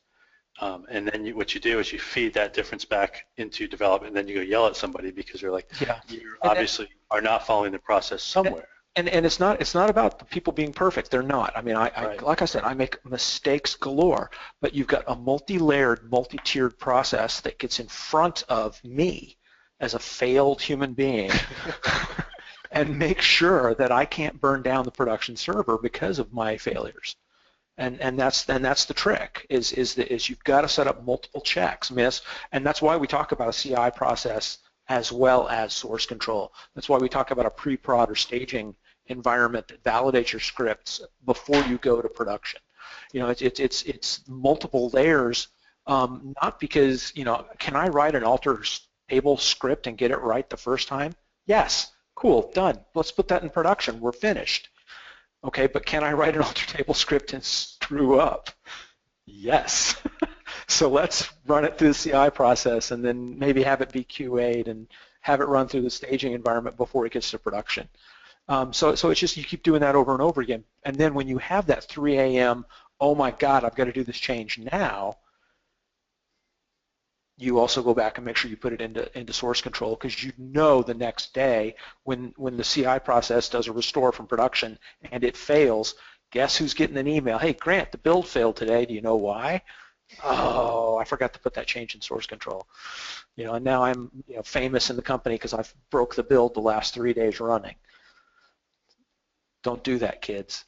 S2: And then what you do is you feed that difference back into development, and then you go yell at somebody because you're like, you obviously are not following the process somewhere.
S3: And it's not about the people being perfect. They're not. I mean,
S2: Right.
S3: like I said, I make mistakes galore, but you've got a multi-layered, multi-tiered process that gets in front of me as a failed human being and make sure that I can't burn down the production server because of my failures. And that's the trick is you've got to set up multiple checks. I mean, that's why we talk about a CI process as well as source control. That's why we talk about a pre-prod or staging environment that validates your scripts before you go to production. You know, it's multiple layers, not because, you know, can I write an alter table script and get it right the first time? Yes, cool, done. Let's put that in production. We're finished. Okay, but can I write an alter table script and screw up? Yes. So let's run it through the CI process and then maybe have it be QA'd and have it run through the staging environment before it gets to production. So it's just you keep doing that over and over again. And then when you have that 3 a.m., oh my God, I've got to do this change now, you also go back and make sure you put it into source control because you know the next day when the CI process does a restore from production and it fails, guess who's getting an email? Hey, Grant, the build failed today. Do you know why? Oh, I forgot to put that change in source control. You know, and now I'm famous in the company because I've broke the build the last 3 days running. Don't do that, kids.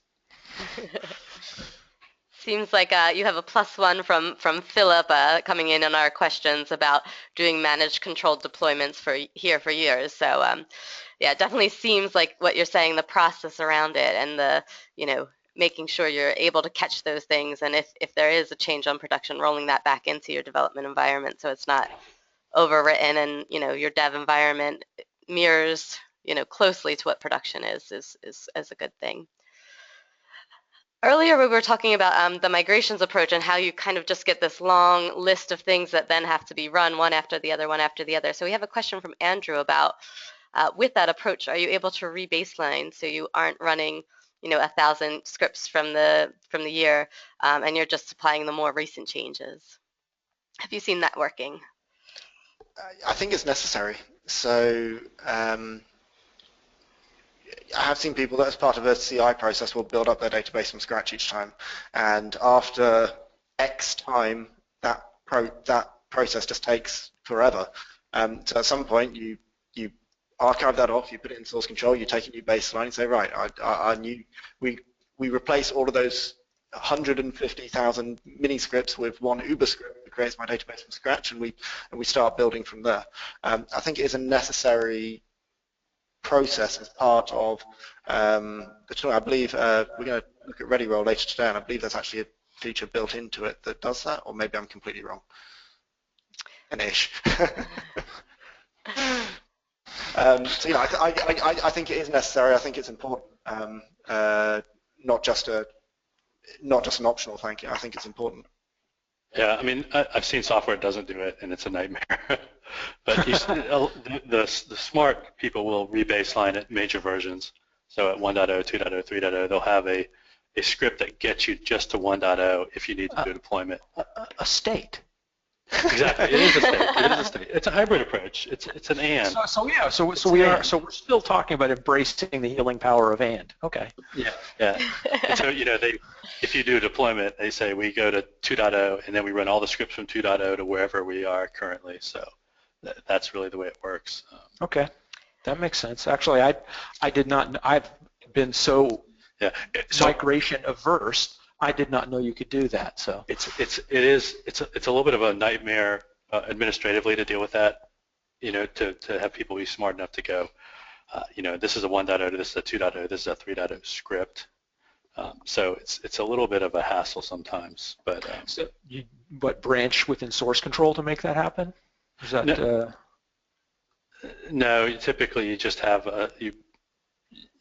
S1: Seems like you have a +1 from Philip coming in on our questions about doing managed controlled deployments for years. So yeah, it definitely seems like what you're saying, the process around it and the, making sure you're able to catch those things. And if there is a change on production, rolling that back into your development environment so it's not overwritten and, your dev environment mirrors, closely to what production is a good thing. Earlier, we were talking about the migrations approach and how you kind of just get this long list of things that then have to be run one after the other, one after the other. So we have a question from Andrew about, with that approach, are you able to rebaseline so you aren't running, 1,000 scripts from the year, and you're just applying the more recent changes? Have you seen that working?
S4: I think it's necessary. So I have seen people that as part of a CI process will build up their database from scratch each time, and after X time, that process just takes forever. So at some point, you archive that off, you put it in source control, you take a new baseline and say, right, we replace all of those 150,000 mini scripts with one Uber script that creates my database from scratch, and we start building from there. I think it is a necessary process as part of the tool. I believe we're going to look at Readyroll later today, and I believe there's actually a feature built into it that does that, or maybe I'm completely wrong. An ish. So yeah, I think it is necessary. I think it's important, not just an optional thing. I think it's important.
S2: Yeah, I mean, I've seen software that doesn't do it, and it's a nightmare. But the smart people will rebaseline at major versions. So at 1.0, 2.0, 3.0, they'll have a script that gets you just to 1.0 if you need to do deployment.
S3: A state.
S2: Exactly, it is a state. It is a state. It's a hybrid approach. It's an and.
S3: So we're still talking about embracing the healing power of and. Okay.
S2: Yeah. And so if you do a deployment, they say we go to 2.0 and then we run all the scripts from 2.0 to wherever we are currently. So that's really the way it works.
S3: Okay, that makes sense. Actually, I did not. I've been so migration averse. I did not know you could do that. So
S2: it's a little bit of a nightmare administratively to deal with that. To have people be smart enough to go, this is a 1.0, this is a 2.0, this is a 3.0 script. So it's a little bit of a hassle sometimes. But
S3: so you branch within source control to make that happen? Is that
S2: no, typically you just have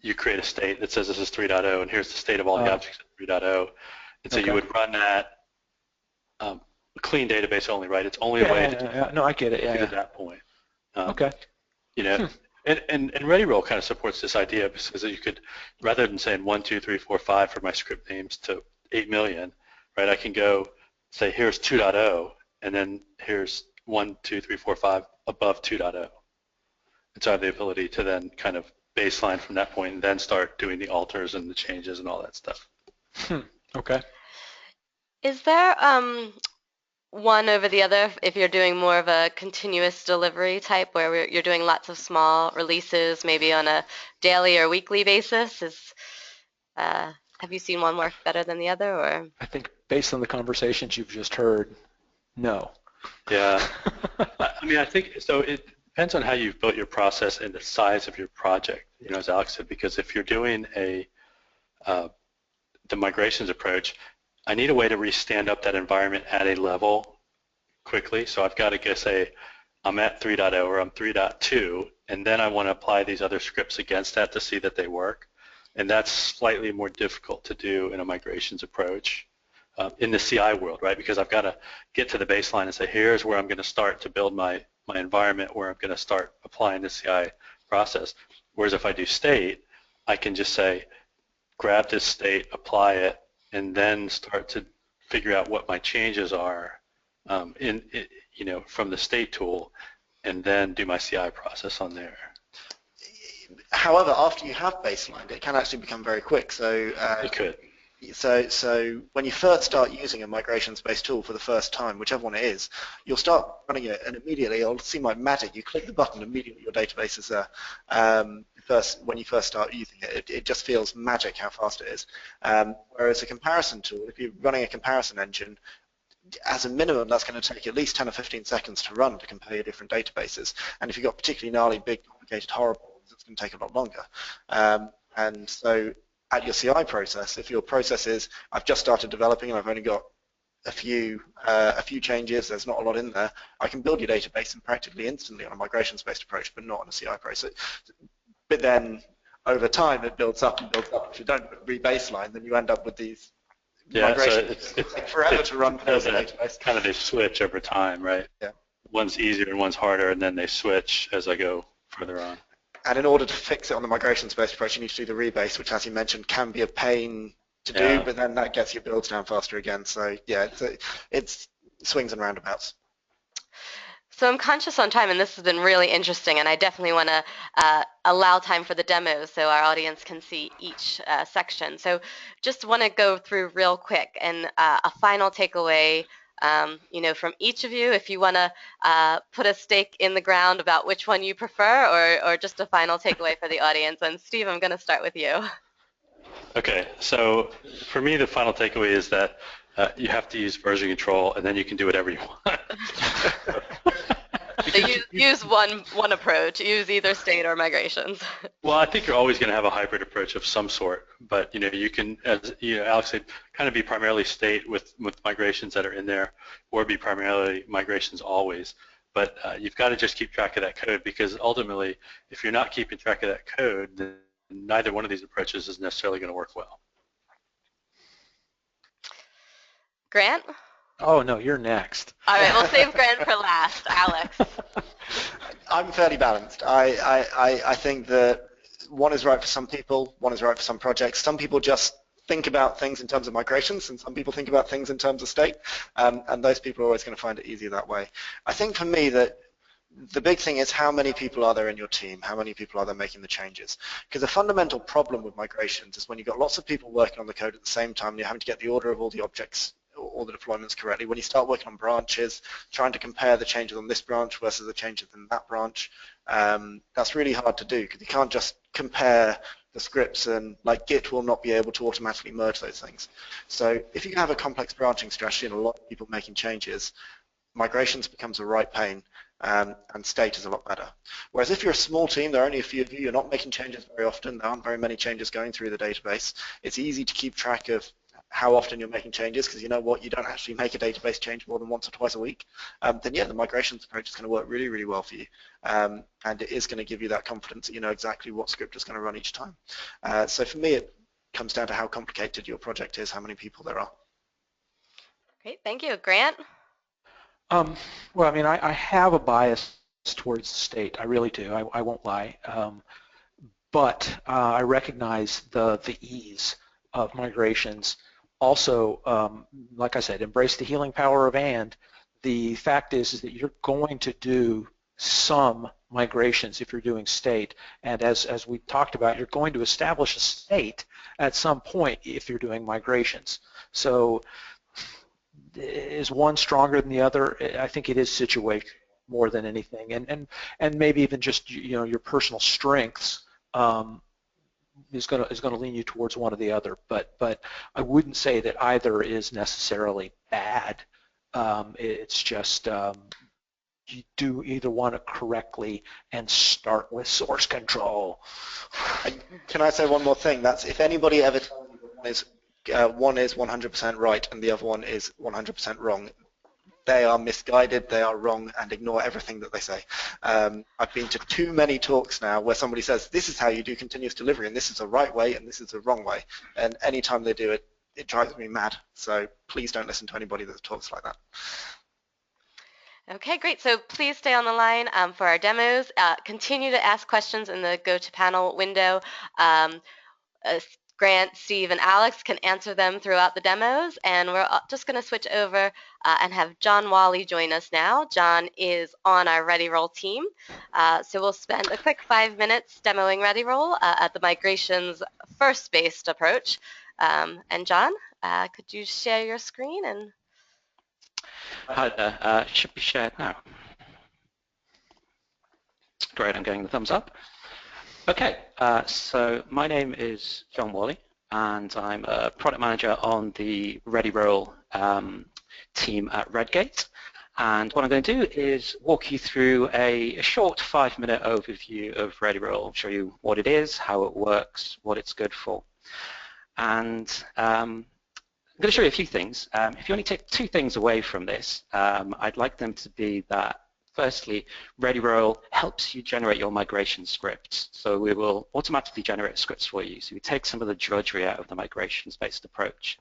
S2: you create a state that says this is 3.0 and here's the state of all the objects at 3.0. And so you would run that clean database only, right? It's only a way to
S3: no, I get it.
S2: get to that point.
S3: Okay.
S2: you know, and Readyroll kind of supports this idea because you could, rather than saying 1, 2, 3, 4, 5 for my script names to 8 million, right? I can go say here's 2.0 and then here's 1, 2, 3, 4, 5 above 2.0. And so I have the ability to then kind of baseline from that point and then start doing the alters and the changes and all that stuff.
S3: Okay.
S1: Is there one over the other if you're doing more of a continuous delivery type where you're doing lots of small releases maybe on a daily or weekly basis? Have you seen one work better than the other? Or
S3: I think based on the conversations you've just heard, no.
S2: Yeah. I mean, I think so. It depends on how you've built your process and the size of your project, you know, as Alex said, because if you're doing the migrations approach, I need a way to re-stand up that environment at a level quickly. So I've got to go say, I'm at 3.0 or I'm 3.2, and then I want to apply these other scripts against that to see that they work. And that's slightly more difficult to do in a migrations approach in the CI world, right? Because I've got to get to the baseline and say, here's where I'm going to start to build my environment, where I'm going to start applying the CI process. Whereas if I do state, I can just say, grab this state, apply it, and then start to figure out what my changes are you know, from the state tool, and then do my CI process on there.
S4: However, after you have baselined, it can actually become very quick. So
S2: It could.
S4: So when you first start using a migrations-based tool for the first time, whichever one it is, you'll start running it, and immediately it'll seem like magic. You click the button, immediately your database is there. When you first start using it, it just feels magic how fast it is. Whereas a comparison tool, if you're running a comparison engine, as a minimum, that's going to take at least 10 or 15 seconds to run to compare your different databases. And if you've got particularly gnarly, big, complicated, horrible ones, it's going to take a lot longer. And so at your CI process, if your process is, I've just started developing and I've only got a few changes, there's not a lot in there, I can build your database and practically instantly on a migrations-based approach, but not on a CI process. But then over time, it builds up and builds up. If you don't rebaseline, then you end up with these migrations.
S2: So it's
S4: take forever to run through the database.
S2: Kind of they switch over time, right?
S4: Yeah.
S2: One's easier and one's harder, and then they switch as I go further on.
S4: And in order to fix it on the migrations-based approach, you need to do the rebase, which, as you mentioned, can be a pain to do, but then that gets your builds down faster again. So yeah, it's swings and roundabouts.
S1: so I'm conscious on time, and this has been really interesting, and I definitely want to allow time for the demos so our audience can see each section. So just want to go through real quick and a final takeaway, you know, from each of you, if you want to put a stake in the ground about which one you prefer, or just a final takeaway for the audience. And Steve, I'm going to start with you.
S2: Okay, so for me, the final takeaway is that you have to use version control, and then you can do whatever you want.
S1: So use one approach. Use either state or migrations.
S2: Well, I think you're always going to have a hybrid approach of some sort, but you know, you can, as you know, Alex said, kind of be primarily state with migrations that are in there, or be primarily migrations always. But you've got to just keep track of that code, because ultimately, if you're not keeping track of that code, then neither one of these approaches is necessarily going to work well.
S1: Grant?
S3: Oh, no, you're next.
S1: All right, we'll save Grant for last. Alex?
S4: I'm fairly balanced. I think that one is right for some people, one is right for some projects. Some people just think about things in terms of migrations, and some people think about things in terms of state, and those people are always going to find it easier that way. I think for me that the big thing is how many people are there in your team, how many people are there making the changes. Because the fundamental problem with migrations is when you've got lots of people working on the code at the same time, and you're having to get the order of all the objects, all the deployments correctly. When you start working on branches, trying to compare the changes on this branch versus the changes in that branch, that's really hard to do, because you can't just compare the scripts, and like Git will not be able to automatically merge those things. So if you have a complex branching strategy and a lot of people making changes, migrations becomes a right pain, and state is a lot better. Whereas if you're a small team, there are only a few of you, you're not making changes very often, there aren't very many changes going through the database, it's easy to keep track of how often you're making changes, because you know what, you don't actually make a database change more than once or twice a week, then yeah, the migrations approach is going to work really, really well for you. And it is going to give you that confidence that you know exactly what script is going to run each time. So for me, it comes down to how complicated your project is, how many people there are.
S1: Great, thank you. Grant?
S3: Well, I mean, I have a bias towards the state. I really do. I won't lie. But I recognize the ease of migrations. Also, like I said, embrace the healing power of and. The fact is that you're going to do some migrations if you're doing state, and as we talked about, you're going to establish a state at some point if you're doing migrations. So is one stronger than the other? I think it is situational more than anything, and maybe even just your personal strengths is going to lean you towards one or the other. But I wouldn't say that either is necessarily bad. It's just you do either one correctly and start with source control.
S4: Can I say one more thing? That's if anybody ever tells me one is 100% right and the other one is 100% wrong, they are misguided, they are wrong, and ignore everything that they say. I've been to too many talks now where somebody says, this is how you do continuous delivery, and this is the right way, and this is the wrong way. And anytime they do it, it drives me mad. So please don't listen to anybody that talks like that.
S1: Okay, great. So please stay on the line for our demos. Continue to ask questions in the Go to Panel window. Grant, Steve, and Alex can answer them throughout the demos, and we're just going to switch over and have John Wally join us now. John is on our Readyroll team, so we'll spend a quick 5 minutes demoing Readyroll at the migrations first-based approach. And John, could you share your screen? And
S5: hi there, should be shared now. Great, I'm getting the thumbs up. Okay, so my name is John Wally, and I'm a product manager on the Readyroll team at Redgate. And what I'm going to do is walk you through a short 5-minute overview of Readyroll, show you what it is, how it works, what it's good for. And I'm going to show you a few things. If you only take 2 things away from this, I'd like them to be that firstly, Readyroll helps you generate your migration scripts. So we will automatically generate scripts for you. So we take some of the drudgery out of the migrations-based approach.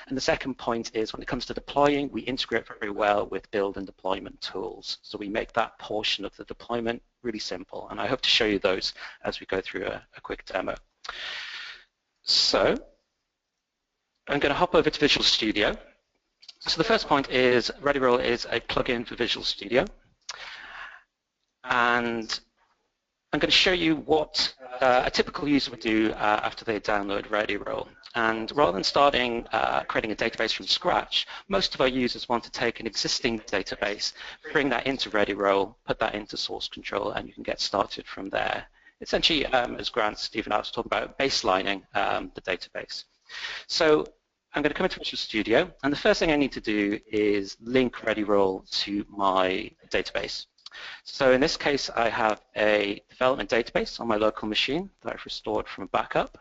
S5: And the second point is when it comes to deploying, we integrate very well with build and deployment tools. So we make that portion of the deployment really simple. And I hope to show you those as we go through a quick demo. So I'm going to hop over to Visual Studio. So the first point is Readyroll is a plugin for Visual Studio. And I'm going to show you what a typical user would do after they download Readyroll. And rather than starting creating a database from scratch, most of our users want to take an existing database, bring that into Readyroll, put that into source control, and you can get started from there. Essentially, as Grant, Steve, and I was talking about, baselining the database. So I'm going to come into Visual Studio, and the first thing I need to do is link Readyroll to my database. So in this case, I have a development database on my local machine that I've restored from a backup.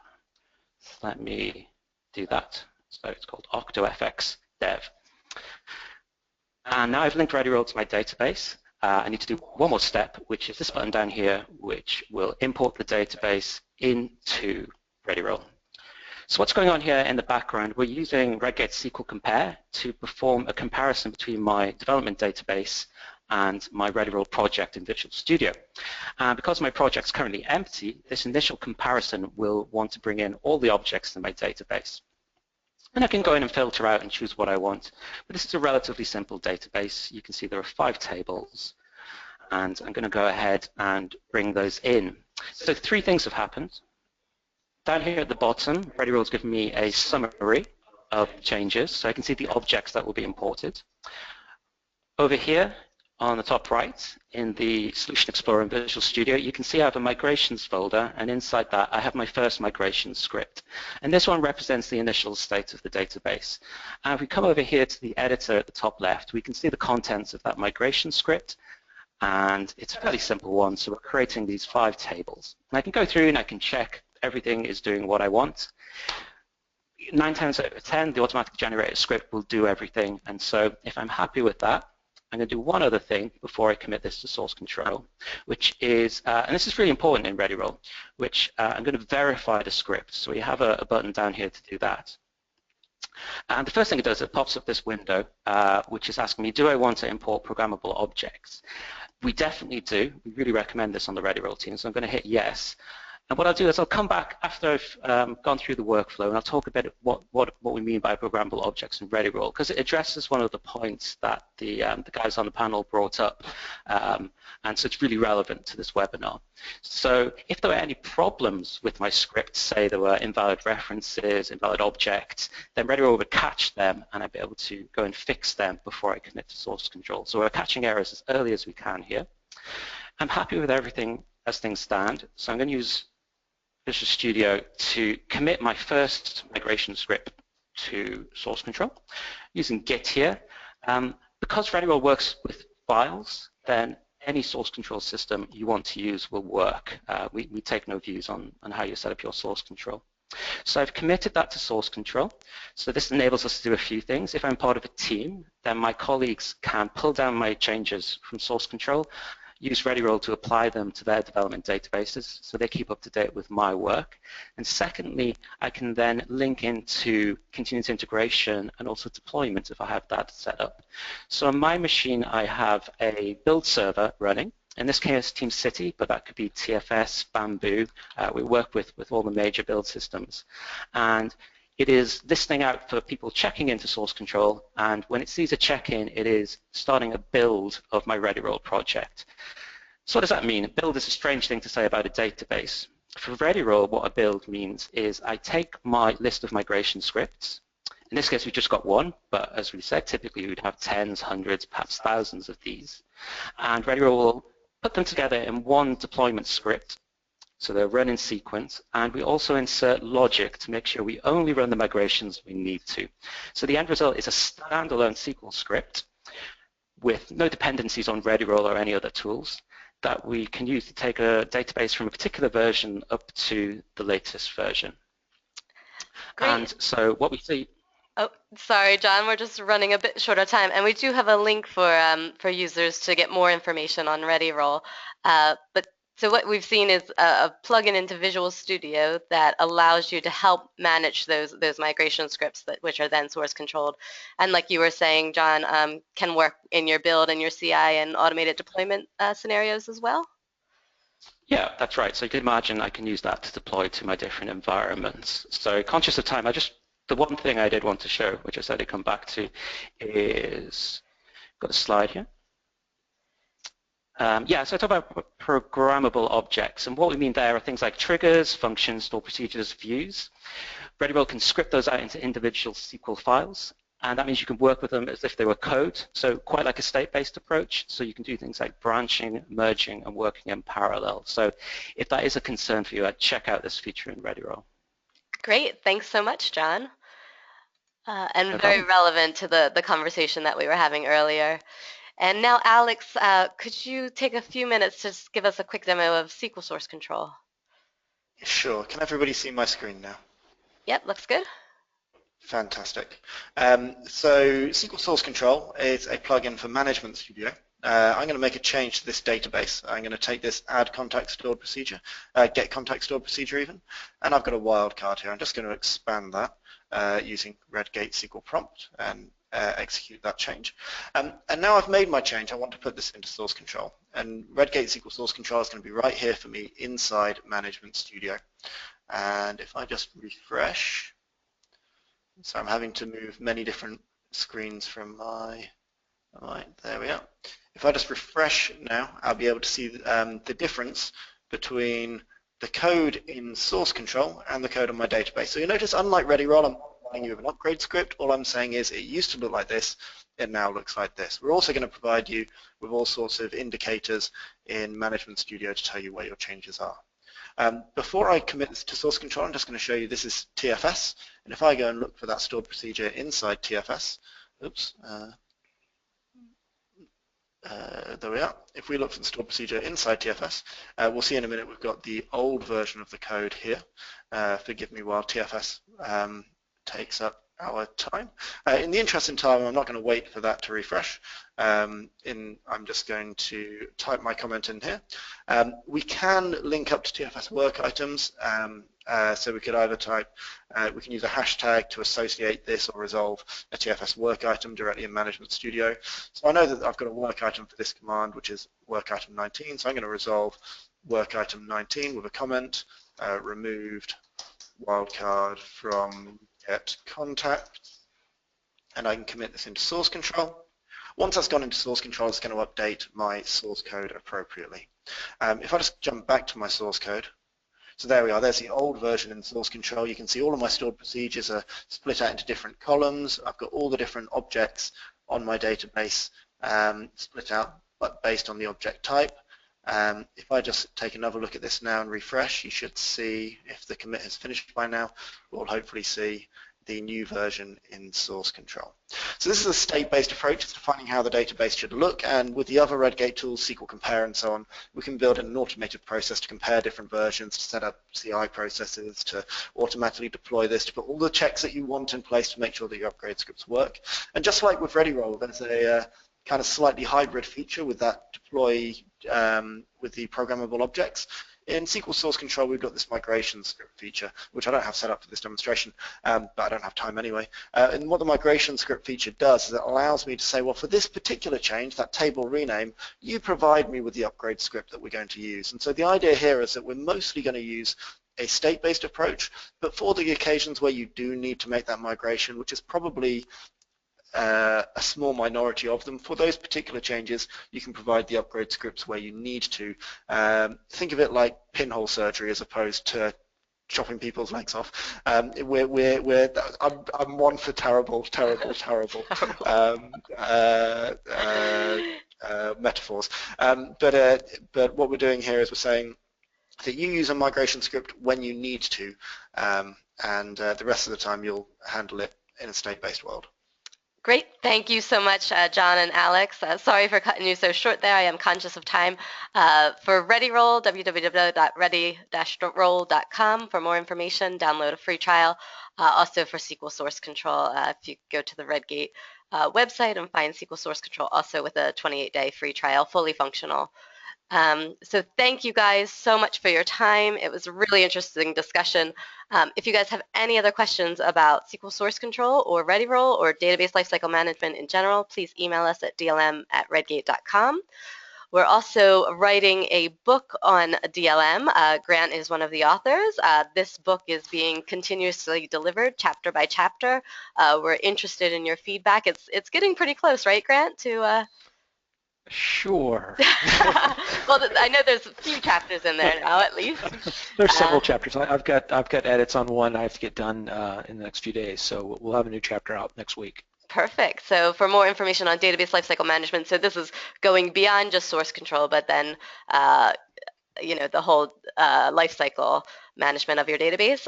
S5: So let me do that. So it's called OctoFX Dev. And now I've linked Readyroll to my database. I need to do one more step, which is this button down here, which will import the database into Readyroll. So what's going on here in the background, we're using Redgate SQL Compare to perform a comparison between my development database and my Readyroll project in Visual Studio. And because my project's currently empty, this initial comparison will want to bring in all the objects in my database. And I can go in and filter out and choose what I want. But this is a relatively simple database. You can see there are 5 tables. And I'm going to go ahead and bring those in. So 3 things have happened. Down here at the bottom, Readyroll's given me a summary of changes. So I can see the objects that will be imported. Over here, on the top right, in the Solution Explorer in Visual Studio, you can see I have a migrations folder, and inside that I have my first migration script. And this one represents the initial state of the database. And if we come over here to the editor at the top left, we can see the contents of that migration script, and it's a fairly simple one, so we're creating these 5 tables. And I can go through and I can check everything is doing what I want. 9 times out of 10, the automatic generated script will do everything, and so if I'm happy with that, I'm going to do one other thing before I commit this to source control, which is, and this is really important in Readyroll, which I'm going to verify the script. So we have a button down here to do that. And the first thing it does, it pops up this window, which is asking me, do I want to import programmable objects? we definitely do. We really recommend this on the Readyroll team, so I'm going to hit yes. And what I'll do is I'll come back after I've gone through the workflow, and I'll talk a bit what we mean by programmable objects in Readyroll, because it addresses one of the points that the guys on the panel brought up, and so it's really relevant to this webinar. So if there were any problems with my script, say there were invalid references, invalid objects, then Readyroll would catch them, and I'd be able to go and fix them before I commit to source control. So we're catching errors as early as we can here. I'm happy with everything as things stand, so I'm going to use Visual Studio to commit my first migration script to source control using Git here. Because Readyroll works with files, then any source control system you want to use will work. We take no views on how you set up your source control. So I've committed that to source control. So this enables us to do a few things. If I'm part of a team, then my colleagues can pull down my changes from source control, use Readyroll to apply them to their development databases so they keep up to date with my work. And secondly, I can then link into continuous integration and also deployment if I have that set up. So on my machine, I have a build server running. In this case, Team City, but that could be TFS, Bamboo. We work with all the major build systems. And it is listening out for people checking into source control, and when it sees a check-in, it is starting a build of my Readyroll project. So what does that mean? A build is a strange thing to say about a database. For Readyroll, what a build means is I take my list of migration scripts. In this case, we just got one, but as we said, typically we'd have tens, hundreds, perhaps thousands of these. And Readyroll will put them together in one deployment script. So they're run in sequence, and we also insert logic to make sure we only run the migrations we need to. So the end result is a standalone SQL script with no dependencies on Readyroll or any other tools that we can use to take a database from a particular version up to the latest version.
S1: Great.
S5: And so what we see...
S1: Oh, sorry, John, we're just running a bit short of time, and we do have a link for users to get more information on Readyroll. So what we've seen is a plugin into Visual Studio that allows you to help manage those migration scripts which are then source controlled. And like you were saying, John, can work in your build and your CI and automated deployment scenarios as well?
S5: Yeah, that's right. So you can imagine I can use that to deploy to my different environments. So conscious of time, the one thing I did want to show, which I said I'd come back to, is, got a slide here. Yeah, so I talk about programmable objects, and what we mean there are things like triggers, functions, store procedures, views. Readyroll can script those out into individual SQL files, and that means you can work with them as if they were code, so quite like a state-based approach. So you can do things like branching, merging, and working in parallel. So if that is a concern for you, I'd check out this feature in Readyroll.
S1: Great, thanks so much, John. And
S5: No
S1: very
S5: problem.
S1: relevant to the conversation that we were having earlier. And now, Alex, could you take a few minutes to just give us a quick demo of SQL Source Control?
S4: Sure. Can everybody see my screen now?
S1: Yep, looks good.
S4: Fantastic. So SQL Source Control is a plugin for Management Studio. I'm going to make a change to this database. I'm going to take this add contact stored procedure, get contact stored procedure even, and I've got a wildcard here. I'm just going to expand that using Redgate SQL prompt and execute that change. And now I've made my change, I want to put this into source control. And Redgate SQL Source Control is going to be right here for me inside Management Studio. And if I just refresh, so I'm having to move many different screens from my, all right, there we are. If I just refresh now, I'll be able to see the difference between the code in source control and the code on my database. So you notice, unlike Readyroll, I'm not providing you with an upgrade script. All I'm saying is it used to look like this, it now looks like this. We're also going to provide you with all sorts of indicators in Management Studio to tell you where your changes are. Before I commit this to source control, I'm just going to show you this is TFS, and if I go and look for that stored procedure inside TFS, oops, there we are. If we look for the stored procedure inside TFS, we'll see in a minute we've got the old version of the code here. Forgive me while TFS takes up our time. In the interest of time, I'm not going to wait for that to refresh. I'm just going to type my comment in here. We can link up to TFS work items. So we could either type, we can use a hashtag to associate this or resolve a TFS work item directly in Management Studio. So I know that I've got a work item for this command, which is work item 19. So I'm going to resolve work item 19 with a comment, removed wildcard from get contact, and I can commit this into source control. Once that's gone into source control, it's going to update my source code appropriately. If I just jump back to my source code, so there we are, there's the old version in source control. You can see all of my stored procedures are split out into different columns. I've got all the different objects on my database split out, but based on the object type. If I just take another look at this now and refresh, you should see, if the commit has finished by now, we'll hopefully see the new version in source control. So this is a state-based approach to defining how the database should look, and with the other Redgate tools, SQL Compare and so on, we can build an automated process to compare different versions, to set up CI processes, to automatically deploy this, to put all the checks that you want in place to make sure that your upgrade scripts work. And just like with Readyroll, there's a kind of slightly hybrid feature with that deploy with the programmable objects. In SQL Source Control, we've got this migration script feature, which I don't have set up for this demonstration, but I don't have time anyway. And what the migration script feature does is it allows me to say, well, for this particular change, that table rename, you provide me with the upgrade script that we're going to use. And so the idea here is that we're mostly going to use a state-based approach, but for the occasions where you do need to make that migration, which is probably a small minority of them, for those particular changes, you can provide the upgrade scripts where you need to. Think of it like pinhole surgery as opposed to chopping people's legs off. I'm one for terrible metaphors. But what we're doing here is we're saying that you use a migration script when you need to, and the rest of the time you'll handle it in a state-based world.
S1: Great. Thank you so much, John and Alex. Sorry for cutting you so short there. I am conscious of time. For Readyroll, www.ready-roll.com for more information. Download a free trial. Also for SQL Source Control, if you go to the Redgate website and find SQL Source Control, also with a 28-day free trial, fully functional. So thank you guys so much for your time. It was a really interesting discussion. If you guys have any other questions about SQL Source Control or Readyroll or database lifecycle management in general, please email us at dlm@redgate.com. We're also writing a book on DLM. Grant is one of the authors. This book is being continuously delivered chapter by chapter. We're interested in your feedback. It's getting pretty close, right, Grant, to
S3: Sure.
S1: Well, I know there's a few chapters in there now, at least.
S3: There's several chapters. I've got edits on one I have to get done in the next few days, so we'll have a new chapter out next week.
S1: Perfect. So for more information on database lifecycle management, so this is going beyond just source control, but then the whole lifecycle management of your database.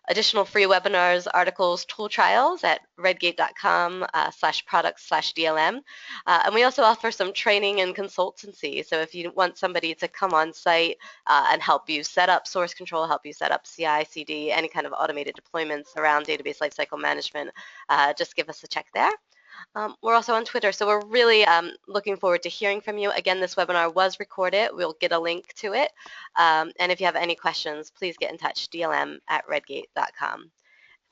S1: Additional free webinars, articles, tool trials at redgate.com/products/DLM. And we also offer some training and consultancy. So if you want somebody to come on site and help you set up source control, help you set up CI, CD, any kind of automated deployments around database lifecycle management, just give us a check there. We're also on Twitter, so we're really looking forward to hearing from you. Again, this webinar was recorded. We'll get a link to it. And if you have any questions, please get in touch, dlm@redgate.com.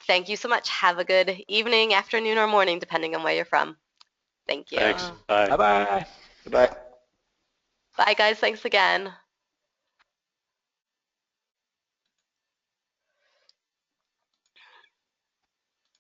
S1: Thank you so much. Have a good evening, afternoon, or morning, depending on where you're from. Thank you.
S2: Thanks. Bye.
S3: Bye-bye.
S4: Goodbye.
S1: Bye, guys. Thanks again.